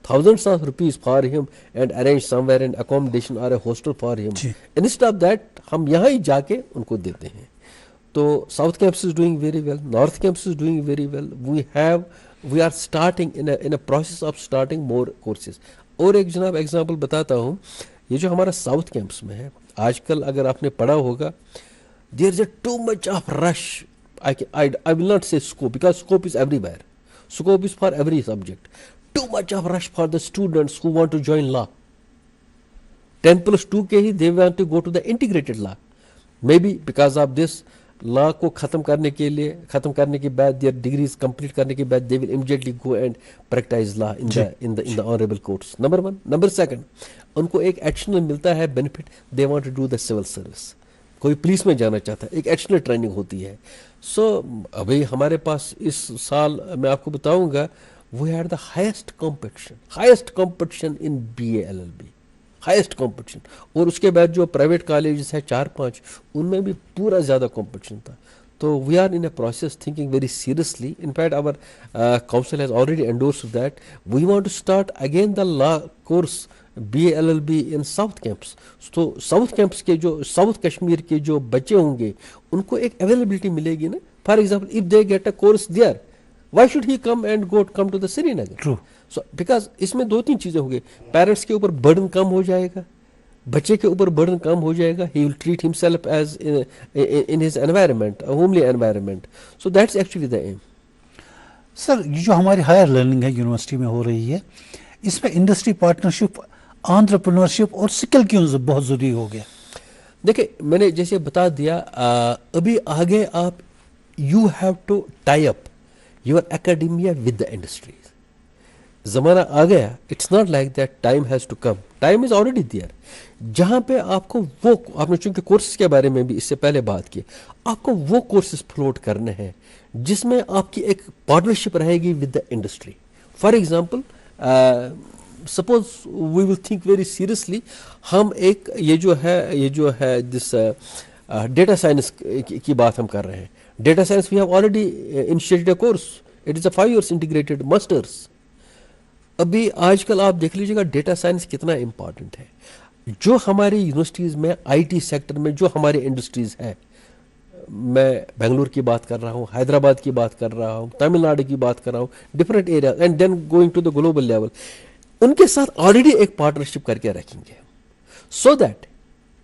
thousands of rupees for him and arrange somewhere an accommodation or a hostel for him? Instead of that ہم یہاں ہی جا کے ان کو دیتے ہیں. تو South Campus is doing very well, North Campus is doing very well. We are starting in a process of starting more courses. اور ایک جناب ایگزامپل بتاتا ہوں, یہ جو ہمارا ساؤتھ کیمپس میں ہے, آج کل اگر آپ نے پڑھا ہوگا, there is a too much of rush. I will not say scope because scope is everywhere. Scope is for every subject. Too much of rush for the students who want to join law. 10+2 کے ہی they want to go to the integrated law. Maybe because of this law کو ختم کرنے کے بعد their degrees complete کرنے کے بعد they will immediately go and practice law in the honorable courts. Number one. Number second, ان کو ایک ایڈیشنل ملتا ہے benefit. They want to do the civil service. کوئی پولیس میں جانا چاہتا ہے, ایک ایڈیشنل ٹریننگ ہوتی ہے. سو ابھی ہمارے پاس اس سال میں آپ کو بتاؤں گا, we had the highest competition in BA LLB, highest competition. اور اس کے بعد جو پرائیویٹ کالجز ہیں 4-5 ان میں بھی پورا زیادہ کمپٹیشن تھا. تو we are in a process thinking very seriously. In fact, our council has already endorsed that we want to start again the law course BA LLB in South Campus. تو South Campus کے جو South Kashmir کے جو بچے ہوں گے ان کو ایک اویلیبلٹی ملے گی نا. For example if they get a course there, why should he come to the Srinagar? True. So because اس میں 2-3 چیزیں ہوں گی. پیرنٹس کے اوپر برڈن کم ہو جائے گا, بچے کے اوپر برڈن کم ہو جائے گا. he will treat himself as in his environment, a homely environment. So that's actually the aim. سر یہ جو ہماری ہائر لرننگ ہے یونیورسٹی میں ہو رہی ہے اس میں انڈسٹری پارٹنرشپ, آنٹرپرینورشپ اور اسکل کی بہت ضروری ہو گیا. دیکھیں میں نے جیسے بتا دیا ابھی آگے آپ you have to tie up your academia with the industries. زمانہ آ گیا, it's not like that time has to come, time is already there. جہاں پہ آپ کو وہ, آپ نے چونکہ کورسز کے بارے میں بھی اس سے پہلے بات کی, آپ کو وہ کورسز فلوٹ کرنے ہیں جس میں آپ کی ایک پارٹنرشپ رہے گی with the industry. For example suppose we will think very seriously, ہم ایک یہ جو ہے دس ڈیٹا سائنس کی بات ہم کر رہے ہیں. Data science we have already initiated a course, it is a 5 years integrated masters. ابھی آج کل آپ دیکھ لیجیے گا ڈیٹا سائنس کتنا امپارٹنٹ ہے. جو ہماری یونیورسٹیز میں آئی ٹی سیکٹر میں جو ہماری انڈسٹریز ہیں, میں بنگلور کی بات کر رہا ہوں, حیدرآباد کی بات کر رہا ہوں, تمل ناڈو کی بات کر رہا ہوں, different areas and then going to the global level, ان کے ساتھ آلریڈی ایک پارٹنرشپ کر کے رکھیں گے. سو دیٹ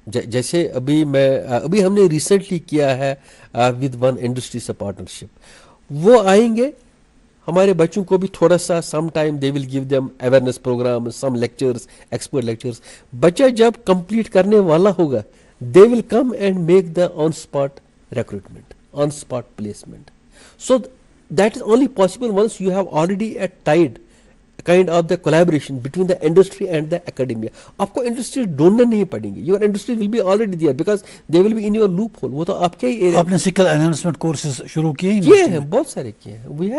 جیسے ابھی ہم نے ریسنٹلی کیا ہے ود ون انڈسٹری سے پارٹنرشپ, وہ آئیں گے ہمارے بچوں کو بھی تھوڑا سا some time they will give them awareness program, some lectures, expert lectures. بچہ جب کمپلیٹ کرنے والا ہوگا they will come and make the on spot recruitment, on spot placement. So that is only possible once you have already a tied kind of the collaboration between the industry and the academia. آپ کو industry ڈھونڈنے نہیں پڑیں گے, your industry will be already there because they will be in your loophole. وہ تو آپ کے ہی ایریا. آپ نے اسکل انہانسمنٹ کورسز شروع کیے ہیں, بہت سارے کیے ہیں. we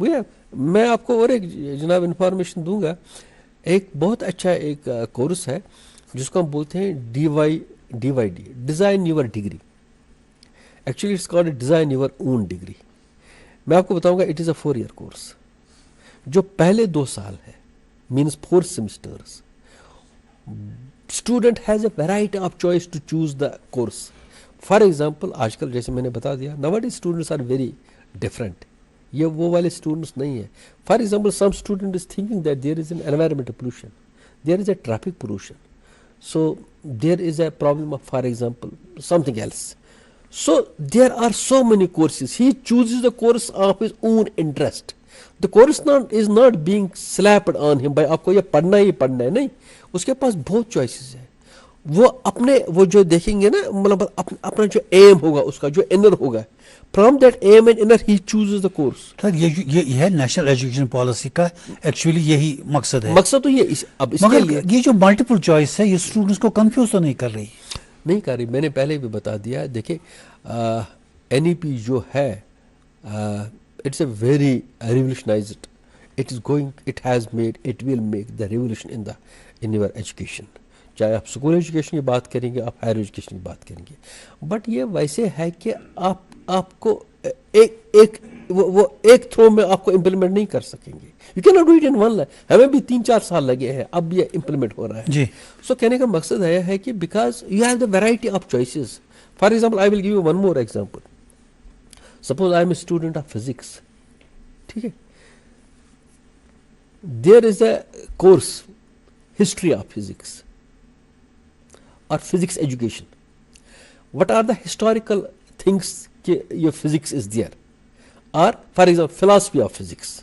have میں آپ کو اور ایک جناب انفارمیشن دوں گا. ایک بہت اچھا ایک کورس ہے جس کو ہم بولتے ہیں DYD, design your degree. Actually it's called design your own degree. میں آپ کو بتاؤں گا it is a 4 year course جو پہلے 2 سال ہے, means 4 semesters. Student has a variety of choice to choose the course. For example آج کل جیسے میں نے بتا دیا nowadays students are very different, یہ وہ والے اسٹوڈنٹس نہیں ہیں. For example some student is thinking that there is an environmental pollution, there is a traffic pollution, so there is a problem of for example something else. So there are so many courses, he chooses the course of his own interest. The course is not being slapped on him by آپ کو یہ پڑھنا ہی پڑھنا ہے, نہیں. اس کے پاس بہت choices ہیں. وہ اپنے وہ جو دیکھیں گے نا, مطلب اپنا جو ایم ہوگا, اس کا جو انر ہوگا, from that M and inner he chooses the course. Sir یہ ہے نیشنل ایجوکیشن پالیسی کا ایکچولی یہی مقصد ہے. مقصد تو یہ اب اس کے لیے یہ جو ملٹیپل چوائس ہے یہ اسٹوڈنٹس کو کنفیوز تو نہیں کر رہی؟ نہیں کر رہی. میں نے پہلے بھی بتا دیا. دیکھیں NEP جو ہے it's a very revolutionized, it will make the revolution in your education. چاہے آپ اسکول ایجوکیشن کی بات کریں گے, آپ ہائر ایجوکیشن کی بات کریں گے, بٹ یہ ویسے ہے کہ آپ کو ایک تھرو میں آپ کو امپلیمنٹ نہیں کر سکیں گے. You can not do it in one life. ہمیں بھی 3-4 سال لگے ہیں, اب یہ امپلیمنٹ ہو رہا ہے. جی. سو کہنے کا مقصد یہ ہے کہ because you have the variety of choices. For example I will give you one more example. Suppose I am a student of physics, ٹھیک ہے, there is a course history of physics اور physics education. What are the historical things کہ یہ physics is there, اور for example philosophy of physics.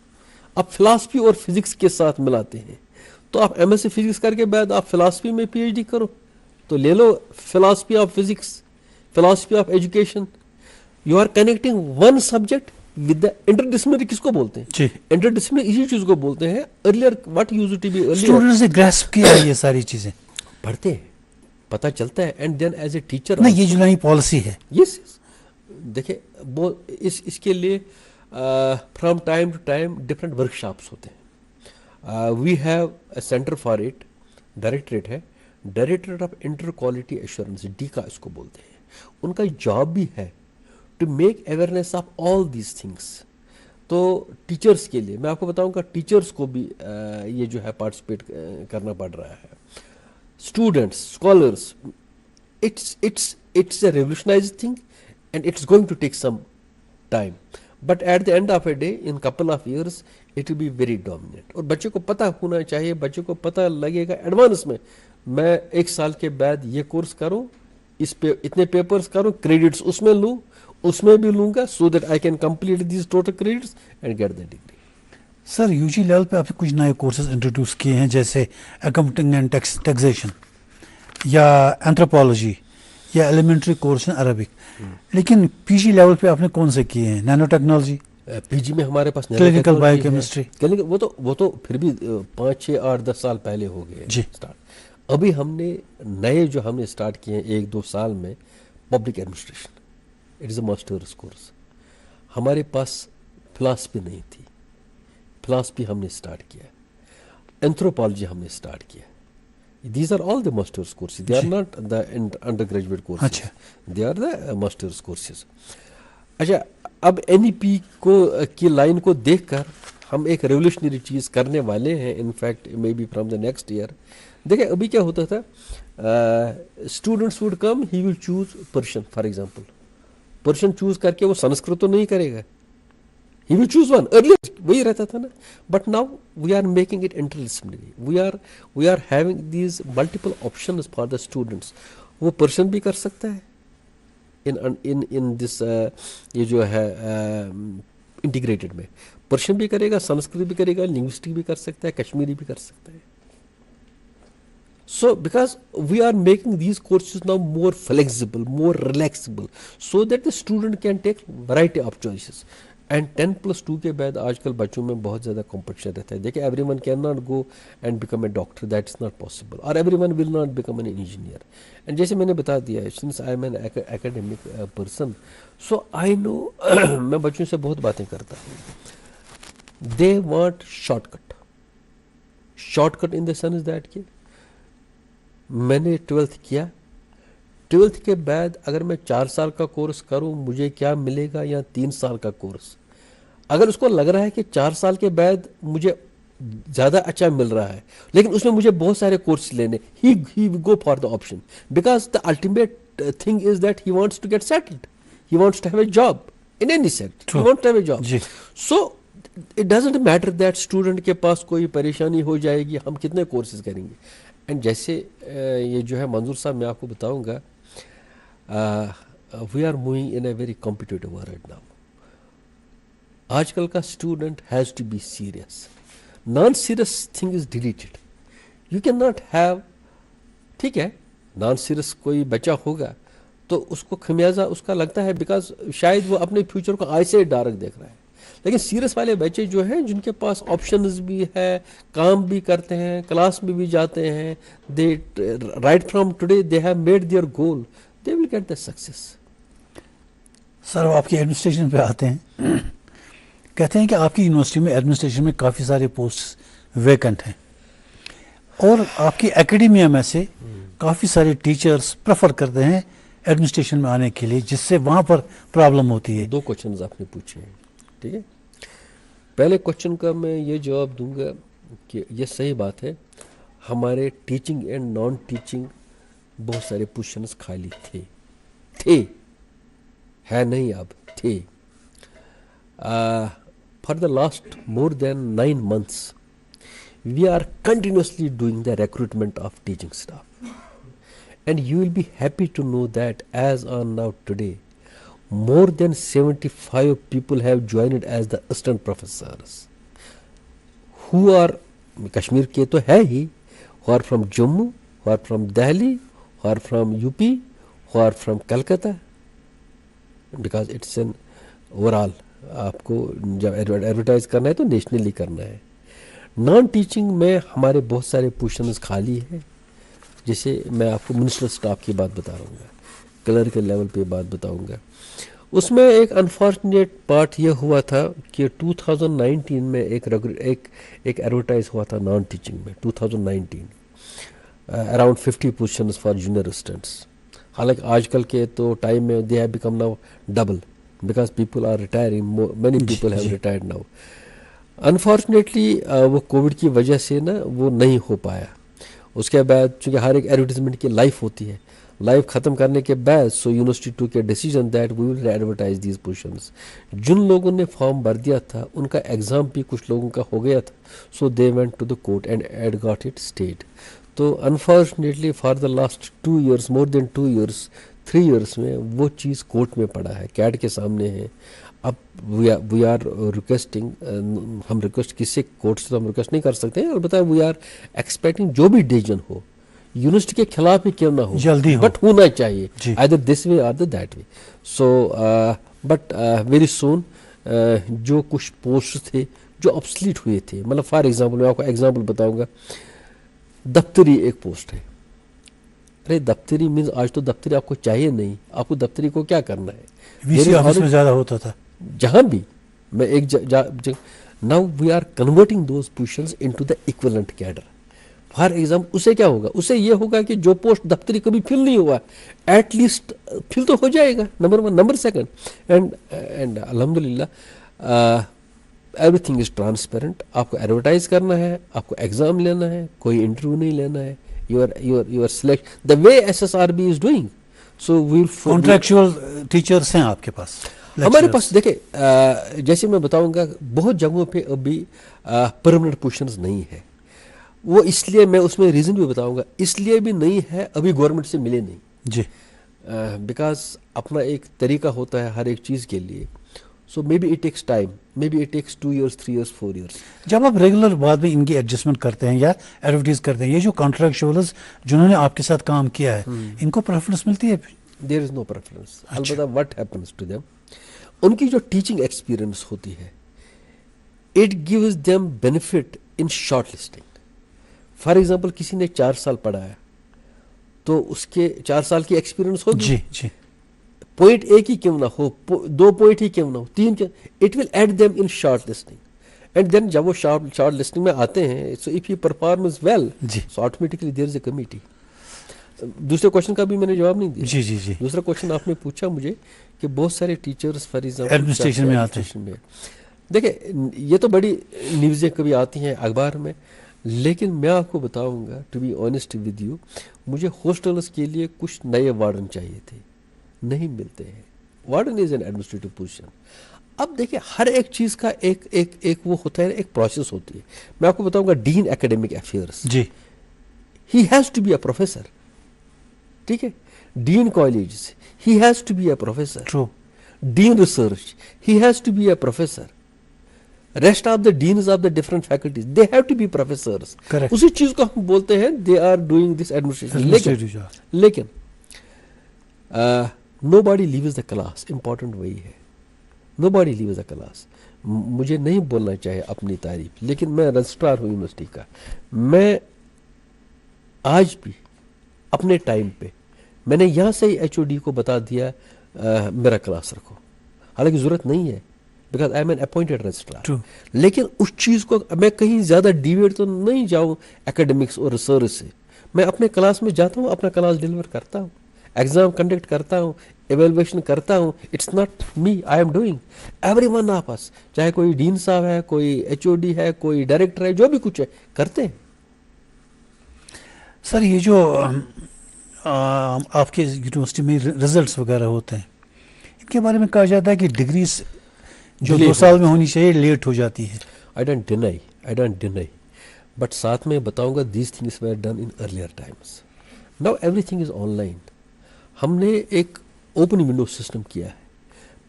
آپ philosophy اور physics کے ساتھ ملاتے ہیں, تو آپ MSc فزکس کر کے بعد آپ فلاسفی میں PhD کرو, تو لے لو philosophy of physics, philosophy of education. You are connecting one subject with the interdisciplinary. کس کو بولتے ہیں؟ انٹرڈسپلنری اسی چیز کو بولتے ہیں. Earlier what used to be earlier, students نے گریسپ کیا یہ ساری چیزیں, پڑھتے ہیں, پتہ چلتا ہے, and then as a teacher. نہیں, یہ جو نئی پالیسی ہے, یس, دیکھیں اس کے لیے from time to time different workshops ہوتے ہیں. We have a centre for it, directorate ہے, directorate of inter quality assurance, DIQA اس کو بولتے ہیں. ان کا جاب بھی ہے to make awareness of all these things. تو ٹیچرس کے لیے میں آپ کو بتاؤں گا, ٹیچرس کو بھی یہ جو ہے پارٹیسپیٹ کرنا پڑ رہا ہے, students, scholars. It's a revolutionized thing and it's going to take some time. But at the end of a day, in couple of years, it will be very dominant. اور بچے کو پتہ ہونا چاہیے, بچے کو پتہ لگے گا ایڈوانس میں 1 سال کے بعد یہ کورس کروں, اس پہ اتنے پیپرز کروں, کریڈٹس اس میں لوں, اس میں بھی لوں گا, so that I can complete these total credits and get the degree. Sir U G level پہ آپ نے کچھ نئے کورسز انٹروڈیوس کیے ہیں, جیسے اکاؤنٹنگ اینڈ ٹیکسیشن یا اینتھروپولوجی یا ایلیمنٹری کورس ان عربک. لیکن پی جی لیول پہ آپ نے کون سے کیے ہیں؟ نینو ٹیکنالوجی, پی جی میں ہمارے پاس کلینکل بایو کیمسٹری. وہ تو پھر بھی 5, 6, 8, 10 سال پہلے ہو گئے جی. ابھی ہم نے نئے جو ہم نے اسٹارٹ کیے ہیں 1-2 سال میں, public administration. It is a masters course. ہمارے پاس فلاسفی نہیں تھی, فلاسفی ہم نے اسٹارٹ کیا. اینتھروپالوجی ہم نے اسٹارٹ کیا. These are all the master's courses. They are not the undergraduate courses. They are the master's courses. اچھا, اب این ای پی کی لائن کو دیکھ کر ہم ایک ریولیوشنری چیز کرنے والے ہیں. In fact maybe from the next year. دیکھیں ابھی کیا ہوتا تھا, students would come, he will choose Persian for example. Persian choose کر کے وہ سنسکرت تو نہیں کرے گا, he will choose one. Earlier وہی رہتا تھا نا, but now we are making it interdisciplinary. We are having these multiple options for the students. وہ پرشین بھی کر سکتا ہے in this یہ جو ہے انٹیگریٹڈ میں, پرشین بھی کرے گا, سنسکرت بھی کرے گا, لنگوسٹک بھی کر سکتا ہے, کشمیری بھی کر سکتا ہے. So because we are making these courses now more flexible, more relaxable, so that the student can take variety of choices. And 10+2 کے بعد آج کل بچوں میں بہت زیادہ کمپٹیشن رہتا ہے. دیکھیں everyone can not go and become a doctor, that is not possible, اور everyone will not become an engineer. And جیسے میں نے بتا دیا ہے, since I am an academic person, so I know, میں بچوں سے بہت باتیں کرتا ہوں. They want shortcut in the sense that کہ میں نے 12th کیا, 12th کے بعد اگر میں 4 سال کا کورس کروں مجھے کیا ملے گا, یا 3 سال کا کورس. اگر اس کو لگ رہا ہے کہ 4 سال کے بعد مجھے زیادہ اچھا مل رہا ہے لیکن اس میں مجھے بہت سارے کورس لینے, he go for the option, because the ultimate thing is that he wants to get settled, he wants to have a job in any sector, he wants to have a job. So it doesn't matter that student کے پاس کوئی پریشانی ہو جائے گی, ہم کتنے courses کریں گے. اینڈ جیسے یہ جو ہے منظور صاحب, میں آپ کو بتاؤں گا, we are moving in a very competitive world now. آج کل کا student has to be serious. Non serious thing is deleted. You can not have, ٹھیک ہے, نان سیریس کوئی بچہ ہوگا تو اس کو خمیازہ اس کا لگتا ہے, بیکاز شاید وہ اپنے فیوچر کو آج سے ڈارک دیکھ رہا ہے. لیکن سیریس والے بچے جو ہیں, جن کے پاس آپشنز بھی ہے, کام بھی کرتے ہیں, کلاس میں بھی جاتے ہیں, they right from today they have made their goal, they will get the success. Sir آپ کی ایڈمنسٹریشن پہ آتے ہیں, کہتے ہیں کہ آپ کی یونیورسٹی میں ایڈمنسٹریشن میں کافی سارے پوسٹ ویکنٹ ہیں, اور آپ کی اکیڈمیا میں سے کافی سارے ٹیچرز پریفر کرتے ہیں ایڈمنسٹریشن میں آنے کے لیے, جس سے وہاں پر پرابلم ہوتی ہے. 2 کوشچنز آپ نے پوچھے ہیں, ٹھیک ہے. پہلے کوشچن کا میں یہ جواب دوں گا کہ یہ صحیح بات ہے, ہمارے ٹیچنگ اینڈ نان ٹیچنگ بہت سارے پوزیشنز خالی تھے, ہے نہیں, اب تھے. For the last more than 9 months we are continuously doing the recruitment of teaching staff, and you will be happy to know that as on now today more than 75 people have joined as the assistant professors who are Kashmir ke to hai hi, who are from Jammu, who are from Delhi, who are from UP, who are from Calcutta, because it's an overall, آپ کو جب advertise کرنا ہے تو nationally کرنا ہے. Non teaching میں ہمارے بہت سارے پوزیشنز خالی ہیں, جیسے میں آپ کو منسٹر اسٹاف کی بات بتا رہا ہوں گا, کلر کے لیول پہ بات بتاؤں گا, اس میں ایک انفارچونیٹ پارٹ یہ ہوا تھا کہ 2019 میں ایک ایڈورٹائز ہوا تھا نان ٹیچنگ میں 2019 around 50 positions for junior assistants. حالانکہ آج کل کے تو ٹائم میں they have become now double because people are retiring, many people have retired now. Unfortunately وہ کووڈ کی وجہ سے نا وہ نہیں ہو پایا. اس کے بعد چونکہ ہر ایک ایڈورٹیزمنٹ کی لائف ہوتی ہے, لائف ختم کرنے کے بعد so university took decision that we will advertise these positions. جن لوگوں نے فارم بھر دیا تھا ان کا ایگزام بھی کچھ لوگوں کا ہو گیا تھا, so they went to the court and got it stayed. تو unfortunately for the last 2 years, more than 2 years, 3 years میں وہ چیز کورٹ میں پڑا ہے, کیٹ کے سامنے ہے. اب وی آر ریکویسٹنگ, ہم ریکویسٹ کسی کورٹ سے تو ہم ریکویسٹ نہیں کر سکتے ہیں, البتہ وی آر ایکسپیکٹنگ جو بھی ڈیسیجن ہو یونیورسٹی کے خلاف ہی کیوں نہ ہو جلدی ہو, بٹ ہونا چاہیے either this way or that way. So but very soon جو کچھ پوسٹ تھے جو obsolete ہوئے تھے, مطلب فار ایگزامپل میں آپ کو ایگزامپل بتاؤں گا, دفتری ایک پوسٹ ہے. ارے دفتری مینز آج تو دفتری آپ کو چاہیے نہیں, آپ کو دفتری کو کیا کرنا ہے, وی سی آفس میں زیادہ ہوتا تھا جہاں بھی. میں ایک now we are converting those positions into the equivalent cadre. For example اسے کیا ہوگا, اسے یہ ہوگا کہ جو پوسٹ دفتری کبھی فل نہیں ہوا ایٹ لیسٹ فل تو ہو جائے گا, نمبر 1. نمبر 2, اینڈ الحمد للہ ایوری تھنگ از ٹرانسپیرنٹ. آپ کو ایڈورٹائز کرنا ہے, آپ کو ایگزام لینا ہے, کوئی انٹرویو نہیں لینا ہے, you are select the way SSRB is doing. So we contractual teachers ہیں آپ کے پاس, ہمارے پاس. دیکھیں جیسے میں بتاؤں گا بہت جگہوں پہ ابھی پرماننٹ پوزیشنز نہیں ہے. وہ اس لیے, میں اس میں ریزن بھی بتاؤں گا, اس لیے بھی نہیں ہے ابھی گورنمنٹ سے ملے نہیں جی, بیکاز اپنا ایک طریقہ ہوتا ہے ہر ایک چیز کے لیے. So maybe it takes time, maybe it takes 2 years, 3 years, 4 years. جب آپ ریگولر بعد میں ان کی ایڈجسٹمنٹ کرتے ہیں یا ایڈورٹائز کرتے ہیں, یہ جو کانٹریکچوئلز جنہوں نے آپ کے ساتھ کام کیا ہے ان کو پریفرنس ملتی ہے؟ There is know preference. البتہ وٹ ہیپنس ٹو دیم, ان کی جو ٹیچنگ ایکسپیرئنس ہوتی ہے it gives them benefit in short listing. For example کسی نے 4 سال پڑھایا تو اس کے 4 سال کی ایکسپیرئنس ہوگی. جی جی, پوائنٹ ایک ہی کیوں نہ ہو, 2 پوائنٹ ہی کیوں نہ ہو, 3 it will add them in shortlisting. And then جب وہ شارٹ لسٹنگ میں آتے ہیں, so if he performs well so automatically there is a committee. دوسرے کوشچن کا بھی میں نے جواب نہیں دیا. جی جی جی, دوسرا کوشچن آپ نے پوچھا مجھے کہ بہت سارے ٹیچرز فار ایگزامپل ایڈمنسٹریشن میں آتے ہیں. دیکھیں یہ تو بڑی نیوزیں کبھی آتی ہیں اخبار میں, لیکن میں آپ کو بتاؤں گا to be honest with you, مجھے ہاسٹلس کے لیے کچھ نئے وارڈن چاہیے تھے, نہیں ملتے ہیں. Warden is an administrative position. اب دیکھیں ہر ایک چیز کا ایک وہ ہوتا ہے, ایک پروسیس ہوتی ہے. میں آپ کو بتاؤں گا ڈین ایکیڈیمک افیئرس, جی, he has to be a professor. ٹھیک ہے, dean colleges he has to be a professor. True. Dean research he has to be a professor. Rest of the deans of the different faculties they have to be professors. اسی چیز کو ہم بولتے ہیں they are doing this administration. لیکن nobody leaves the class, important وہی ہے, nobody leaves the class. مجھے نہیں بولنا چاہیے اپنی تعریف, لیکن میں رجسٹرار ہوں یونیورسٹی کا. میں آج بھی اپنے ٹائم پہ میں نے یہاں سے ہی HOD کو بتا دیا میرا کلاس رکھو, حالانکہ ضرورت نہیں ہے because I am an appointed registrar. لیکن اس چیز کو میں کہیں زیادہ ڈیویٹ تو نہیں جاؤں ایکیڈمکس اور ریسرچ سے. میں اپنے کلاس میں جاتا ہوں, اپنا کلاس ڈیلیور کرتا ہوں, ایگزام کنڈکٹ کرتا ہوں, ایویلویشن کرتا ہوں. It's not me, I am doing. Everyone of us, چاہے کوئی ڈین صاحب ہے, کوئی HOD ہے, کوئی ڈائریکٹر ہے, جو بھی کچھ ہے کرتے ہیں. سر یہ جو آپ کے یونیورسٹی میں رزلٹس وغیرہ ہوتے ہیں, ان کے بارے میں کہا جاتا ہے کہ ڈگریز جو 2 سال میں ہونی چاہیے لیٹ ہو جاتی ہے. I don't deny. بٹ ساتھ میں بتاؤں گا these things were done in earlier times. Now everything is online. ہم نے ایک اوپن ونڈو سسٹم کیا ہے.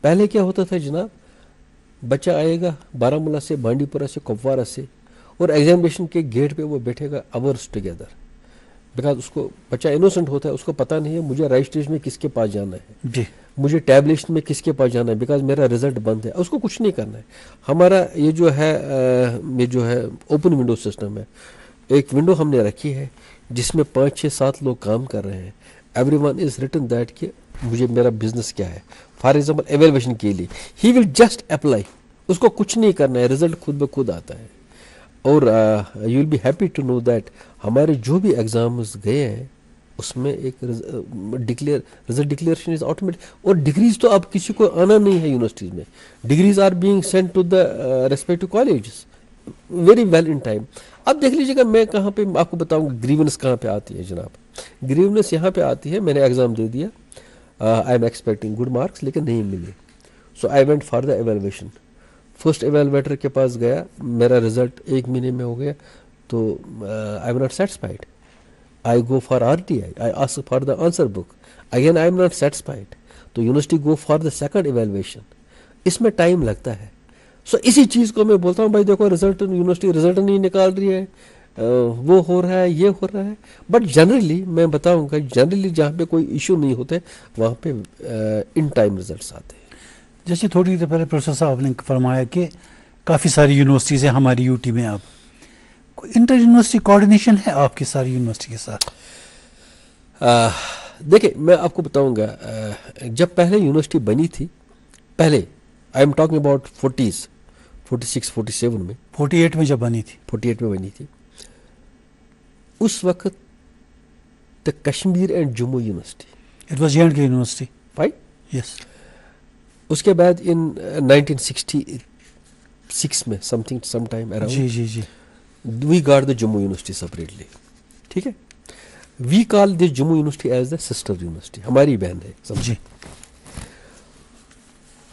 پہلے کیا ہوتا تھا جناب, بچہ آئے گا بارہمولہ سے, بانڈی پورہ سے, کپوارہ سے, اور ایگزامینیشن کے گیٹ پہ وہ بیٹھے گا اورس ٹوگیدر. بیکاز اس کو بچہ انوسنٹ ہوتا ہے, اس کو پتہ نہیں ہے مجھے رجسٹریشن میں کس کے پاس جانا ہے, جی, مجھے ٹیبلیشن میں کس کے پاس جانا ہے, بیکاز میرا رزلٹ بند ہے. اس کو کچھ نہیں کرنا ہے. ہمارا یہ جو ہے اوپن ونڈو سسٹم ہے. ایک ونڈو ہم نے رکھی ہے جس میں 5 6 7 لوگ کام کر رہے ہیں. Every one is written that کہ مجھے میرا بزنس کیا ہے. فار ایگزامپل ایویلویشن کے لیے ہی ول جسٹ اپلائی, اس کو کچھ نہیں کرنا ہے, رزلٹ خود بخود آتا ہے. اور you will be happy to know that ہمارے جو بھی ایگزامز گئے ہیں اس میں ایک رزلٹ ڈکلیریشن از آٹومیٹک. اور ڈگریز تو اب کسی کو آنا نہیں ہے یونیورسٹیز میں, degrees are being sent to the respective colleges very well in time. اب دیکھ لیجیے گا میں کہاں پہ آپ کو بتاؤں گا گریونس کہاں پہ آتی ہے جناب. گریونس یہاں پہ آتی ہے, میں نے ایگزام دے دیا, I am expecting good marks لیکن نہیں ملے, so I went for the evaluation. First evaluator کے پاس گیا, میرا رزلٹ 1 مہینے میں ہو گیا, تو I am not satisfied. I go for RTI, I ask for the answer book, again I am not satisfied, تو university go for the second evaluation. اس میں ٹائم لگتا ہے. سو اسی چیز کو میں بولتا ہوں بھائی دیکھو رزلٹ یونیورسٹی رزلٹ نہیں نکال رہی ہے, وہ ہو رہا ہے, یہ ہو رہا ہے, بٹ جنرلی میں بتاؤں گا جنرلی جہاں پہ کوئی ایشو نہیں ہوتے وہاں پہ ان ٹائم رزلٹس آتے ہیں. جیسے تھوڑی دیر پہلے پروفیسر صاحب نے فرمایا کہ کافی ساری یونیورسٹیز ہیں ہماری یو ٹی میں, اب انٹر یونیورسٹی کوآرڈینیشن ہے آپ کی ساری یونیورسٹی کے ساتھ؟ دیکھیں میں آپ کو بتاؤں گا, جب پہلے یونیورسٹی بنی تھی, پہلے آئی ایم ٹاکنگ اباؤٹ 40s 46 47 میں, 48 میں جب بنی تھی, 48 میں بنی تھی, اس وقت the Kashmir and Jammu university, it was J&K university, right, yes. اس کے بعد ان 1966 میں سم ٹائم اراؤنڈ جی جی جی, we got the Jammu University separately. ٹھیک ہے, we call this Jammu University as the sister university, ہماری بہن ہے جی.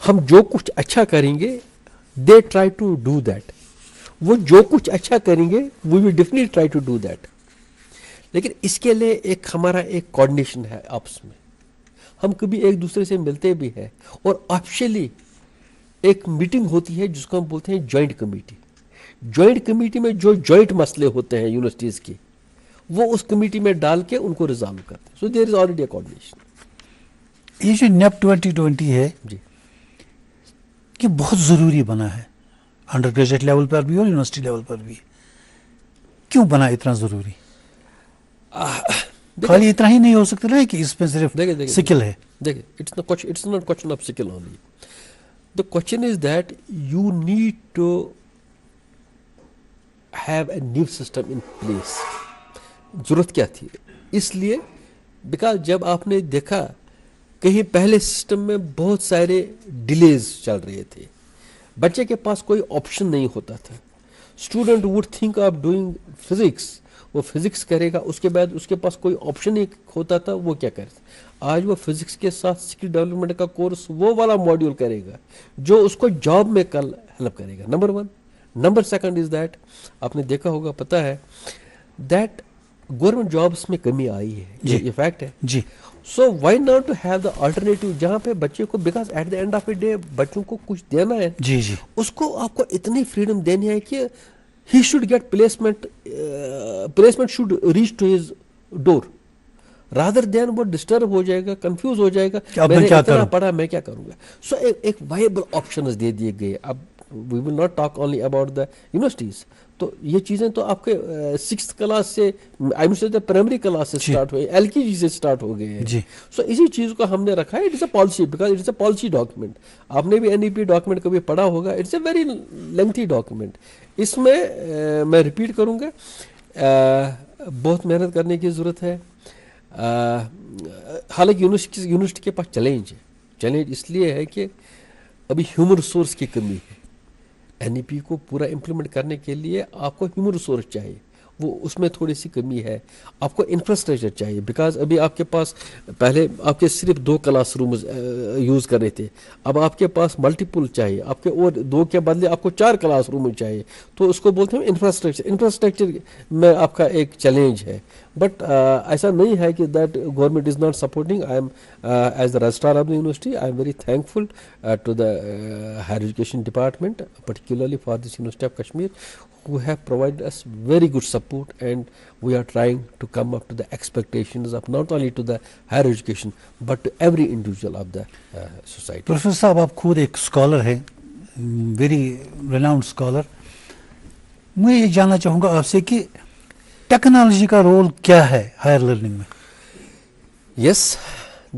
ہم جو کچھ اچھا کریں گے they try to do that, وہ جو کچھ اچھا کریں گے we will definitely try to do that. لیکن اس کے لیے ایک ہمارا ایک کوآرڈینیشن ہے آپس میں, ہم کبھی ایک دوسرے سے ملتے بھی ہیں, اور آفیشلی ایک میٹنگ ہوتی ہے جس کو ہم بولتے ہیں جوائنٹ کمیٹی. جوائنٹ کمیٹی میں جو جوائنٹ مسئلے ہوتے ہیں یونیورسٹیز کے وہ اس کمیٹی میں ڈال کے ان کو ریزالو کرتے ہیں. سو there is already a coordination. یہ جو نیپ 2020 ہے جی, یہ بہت ضروری بنا ہے, انڈر گریجویٹ لیول پر بھی اور یونیورسٹی لیول پر بھی. کیوں بنا اتنا ضروری؟ خالی اتنا ہی نہیں ہو سکتا نا کہ اس میں صرف سکل ہے. دیکھیں it's not question of skill only, the question is that you need to have a new system in place. ضرورت کیا تھی اس لیے بیکاز جب آپ نے دیکھا کہیں پہلے سسٹم میں بہت سارے ڈیلیز چل رہے تھے, بچے کے پاس کوئی آپشن نہیں ہوتا تھا. Student would think of doing physics, وہ فزکس کرے گا, اس کے بعد اس کے پاس کوئی آپشن نہیں ہوتا تھا وہ کیا کرے. آج وہ فزکس کے ساتھ اسکل ڈیولپمنٹ کا کورس وہ والا ماڈیول کرے گا جو اس کو جاب میں کل ہیلپ کرے گا. نمبر 1. نمبر 2 از دیٹ آپ نے دیکھا ہوگا, پتہ ہے دیٹ گورنمنٹ جابس میں کمی آئی ہے, یہ فیکٹ ہے. جی, so why not to have the alternative جہاں پہ بچے کو, because at the end of a day بچوں کو کچھ دینا ہے, جی جی, اس کو آپ کو اتنی فریڈم دینی ہے کہ he should get placement should reach to his door, rather than وہ ڈسٹرب ہو جائے گا, کنفیوز ہو جائے گا, میں نے اتنا پڑھا میں کیا کروں گا. سو ایک وائبل آپشنز دے دیے گئے. اب we will not talk only about the universities, تو یہ چیزیں تو آپ کے 6th کلاس سے پرائمری کلاس سے اسٹارٹ ہوئے, LKG سے اسٹارٹ ہو گئے ہیں. سو اسی چیز کو ہم نے رکھا ہے. It is a policy, because it is a policy document. آپ نے بھی NEP ڈاکیومنٹ کبھی پڑھا ہوگا, it's a very lengthy document. اس میں میں ریپیٹ کروں گا, بہت محنت کرنے کی ضرورت ہے. حالانکہ یونیورسٹی کے پاس چیلنج ہے. چیلنج اس لیے ہے کہ ابھی ہیومن ریسورس کی کمی ہے. NEP کو پورا امپلیمنٹ کرنے کے لیے آپ کو ہیومن ریسورس چاہیے, وہ اس میں تھوڑی سی کمی ہے. آپ کو انفراسٹرکچر چاہیے, بیکاز ابھی آپ کے پاس پہلے آپ کے صرف 2 کلاس رومز یوز کر رہے تھے, اب آپ کے پاس ملٹیپل چاہیے, آپ کے اور 2 کے بدلے آپ کو 4 کلاس روم چاہیے. تو اس کو بولتے ہیں انفراسٹرکچر میں آپ کا ایک چیلنج ہے. بٹ ایسا نہیں ہے کہ that government is not supporting. I am as the registrar of the university I am very thankful to the higher education department, particularly for this University of Kashmir, who have provided us very good support, and we are trying to come up to the expectations of not only to the higher education but to every individual of the society. Professor صاحب آپ خود ایک scholar ہیں, very renowned scholar. میں یہ جاننا چاہوں گا آپ سے کہ ٹیکنالوجی کا رول کیا ہے ہائر لرننگ میں؟ یس,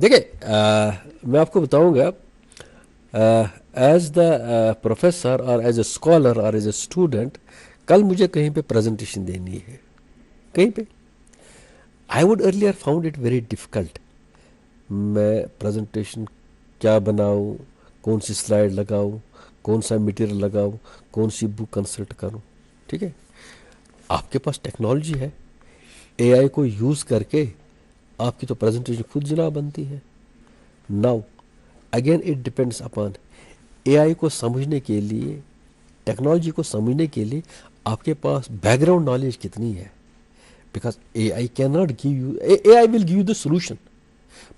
دیکھیں میں آپ کو بتاؤں گا ایز دا پروفیسر اور ایز اے اسکالر اور ایز اے اسٹوڈنٹ کل مجھے کہیں پہ پریزنٹیشن دینی ہے کہیں پہ, I would earlier found it very difficult. میں پریزنٹیشن کیا بناؤں, کون سی سلائڈ لگاؤں, کون سا میٹیریل لگاؤں, کون سی بک کنسلٹ کروں. ٹھیک ہے, آپ کے پاس ٹیکنالوجی ہے, اے آئی کو یوز کر کے آپ کی تو پریزنٹیشن خود جناب بنتی ہے. Now again it depends upon A I کو سمجھنے کے لیے, ٹیکنالوجی کو سمجھنے کے لیے آپ کے پاس بیک گراؤنڈ نالج کتنی ہے. Because uh I can not give you, uh I will give you the solution,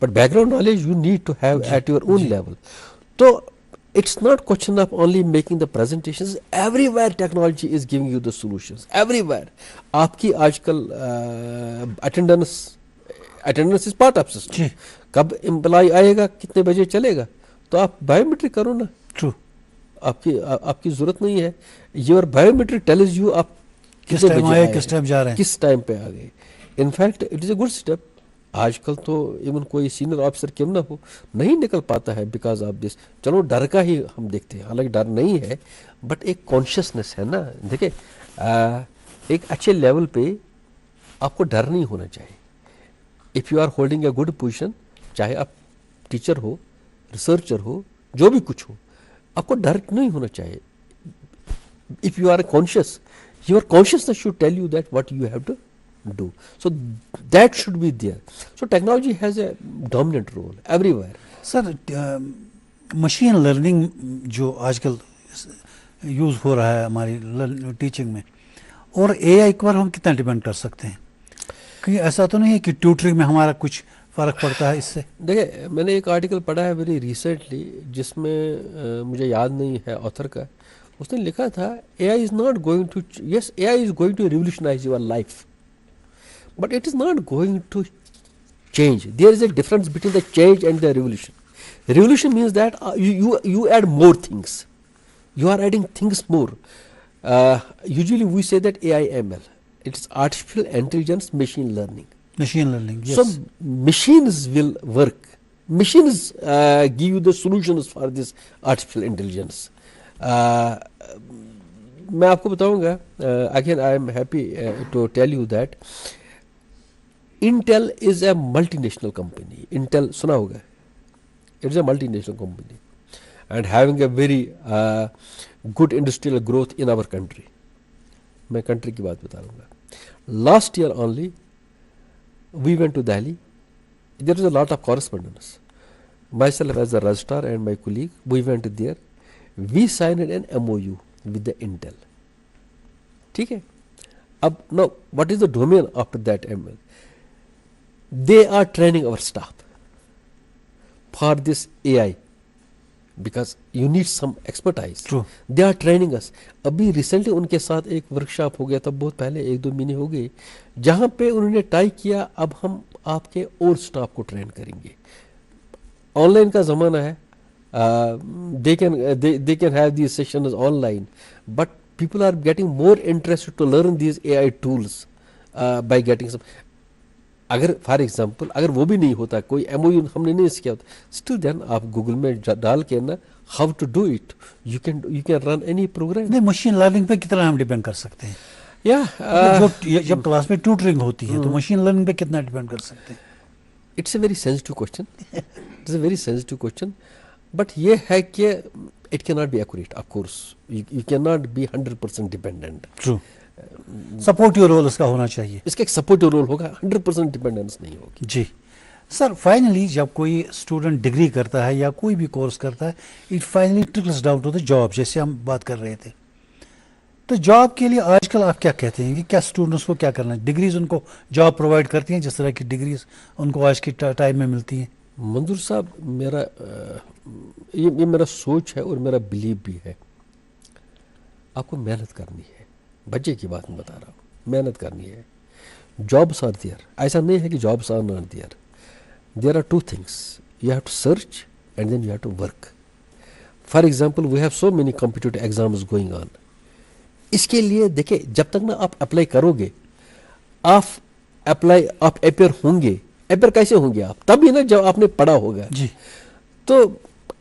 but background knowledge you need to have at your own level. تو it's not question of only making the presentations, everywhere technology is giving you the solutions, everywhere. آپ کی آج کل attendance is part of system. کب employee آئے گا, کتنے بجے چلے گا, تو آپ بایو میٹرک کرو نا. ٹرو, آپ کی ضرورت نہیں ہے. Your biometric tells you آپ کس ٹائم آئے, کس ٹائم جا رہے ہیں, کس ٹائم پہ آ گئے. In fact it is a good step. آج کل تو ایون کوئی سینئر آفیسر کیوں نہ ہو نہیں نکل پاتا ہے بیکاز آف دس. چلو ڈر کا ہی ہم دیکھتے ہیں, حالانکہ ڈر نہیں ہے, بٹ ایک کانشیسنیس ہے نا. دیکھیں ایک اچھے لیول پہ آپ کو ڈر نہیں ہونا چاہیے. If you are holding a good position, چاہے آپ ٹیچر ہو, ریسرچر ہو, جو بھی کچھ ہو, آپ کو ڈر نہیں ہونا چاہیے. If you are conscious, your consciousness should tell you that what you have to do. So that should be there. So technology has a dominant role everywhere. Sir machine learning جو آج کل یوز ہو رہا ہے ہماری teaching میں, اور اے آئی پر ہم کتنا ڈیپینڈ کر سکتے ہیں؟ کہیں ایسا تو نہیں ہے کہ ٹیوٹرنگ میں ہمارا کچھ فرق پڑتا ہے اس سے؟ دیکھیں میں نے ایک آرٹیکل پڑھا ہے ویری ریسنٹلی, جس میں مجھے یاد نہیں ہے آتھر کا. اس نے لکھا تھا A I is not going to, yes A I is going to revolutionise your life, but it is not going to change. There is a difference between the change and the revolution. Revolution means that you add more things. You are adding things more. Usually we say that AI ML. It is artificial intelligence machine learning. Machine learning, yes. So machines will work. Machines give you the solutions for this artificial intelligence. میں آپ کو بتاؤں گا, again I am happy to tell you that Intel is a multinational company. Intel سنا ہوگا, it is a multinational company and having a very good industrial growth in our country. میں country کی بات بتا رہا ہوں. Last year only we went to Delhi. There was a lot of correspondence. Myself as the registrar and my colleague, we went there. We signed an MOU with the Intel. ٹھیک ہے. اب now what is the domain after that MOU? They are training our staff for this AI because you need some expertise. True. They are training us. ابھی recently in کے ساتھ ایک workshop ہو گیا تھا, بہت پہلے 1-2 مہینے ہو گئے, جہاں پہ انہوں نے ٹائی کیا اب ہم آپ کے اور اسٹاف کو ٹرین کریں گے. آن لائن کا زمانہ ہے, they can have these sessions online, but people are getting more interested to learn these AI tools by getting some. اگر فار ایگزامپل اگر وہ بھی نہیں ہوتا, کوئی ایم او یو ہم نے نہیں کیا ہوتا, اسٹل دین آپ گوگل میں ڈال کے نا how to do it, you can run any program. نہیں, مشین لرننگ پہ کتنا ہم ڈیپینڈ کر سکتے ہیں؟ یا جب کلاس میں ٹیوٹرنگ ہوتی ہے تو مشین لرننگ پہ کتنا ڈیپینڈ کر سکتے ہیں؟ It's a very sensitive question, it's a very sensitive question, but یہ ہے کہ اٹ کی not be accurate. Of course you can not be 100% dependent. True, supportive role اس کا ہونا چاہیے. اس کا ایک سپورٹیو رول ہوگا, 100% ڈیپینڈنس نہیں ہوگی. جی سر, فائنلی جب کوئی اسٹوڈنٹ ڈگری کرتا ہے یا کوئی بھی کورس کرتا ہے, it finally trickles down to the job, جیسے ہم بات کر رہے تھے. تو جاب کے لیے آج کل آپ کیا کہتے ہیں کہ کیا اسٹوڈنٹس کو کیا کرنا ہے؟ ڈگریز ان کو جاب پرووائڈ کرتی ہیں جس طرح کی ڈگریز ان کو آج کے ٹائم میں ملتی ہیں؟ منظور صاحب, یہ میرا سوچ ہے اور میرا بلیو بھی ہے. آپ کو محنت کرنی ہے, بچے کی بات میں بتا رہا ہوں, محنت کرنی ہے. جابس آر دیئر, ایسا نہیں ہے کہ jobs are not there. There are 2 things. You have to search and then you have to work. For example, we have so many competitive exams going on. اس کے لیے دیکھیں, جب تک نا آپ اپلائی کرو گے, آپ اپیئر ہوں گے. اپیئر کیسے ہوں گے آپ؟ تبھی نا جب آپ نے پڑھا ہوگا. جی. تو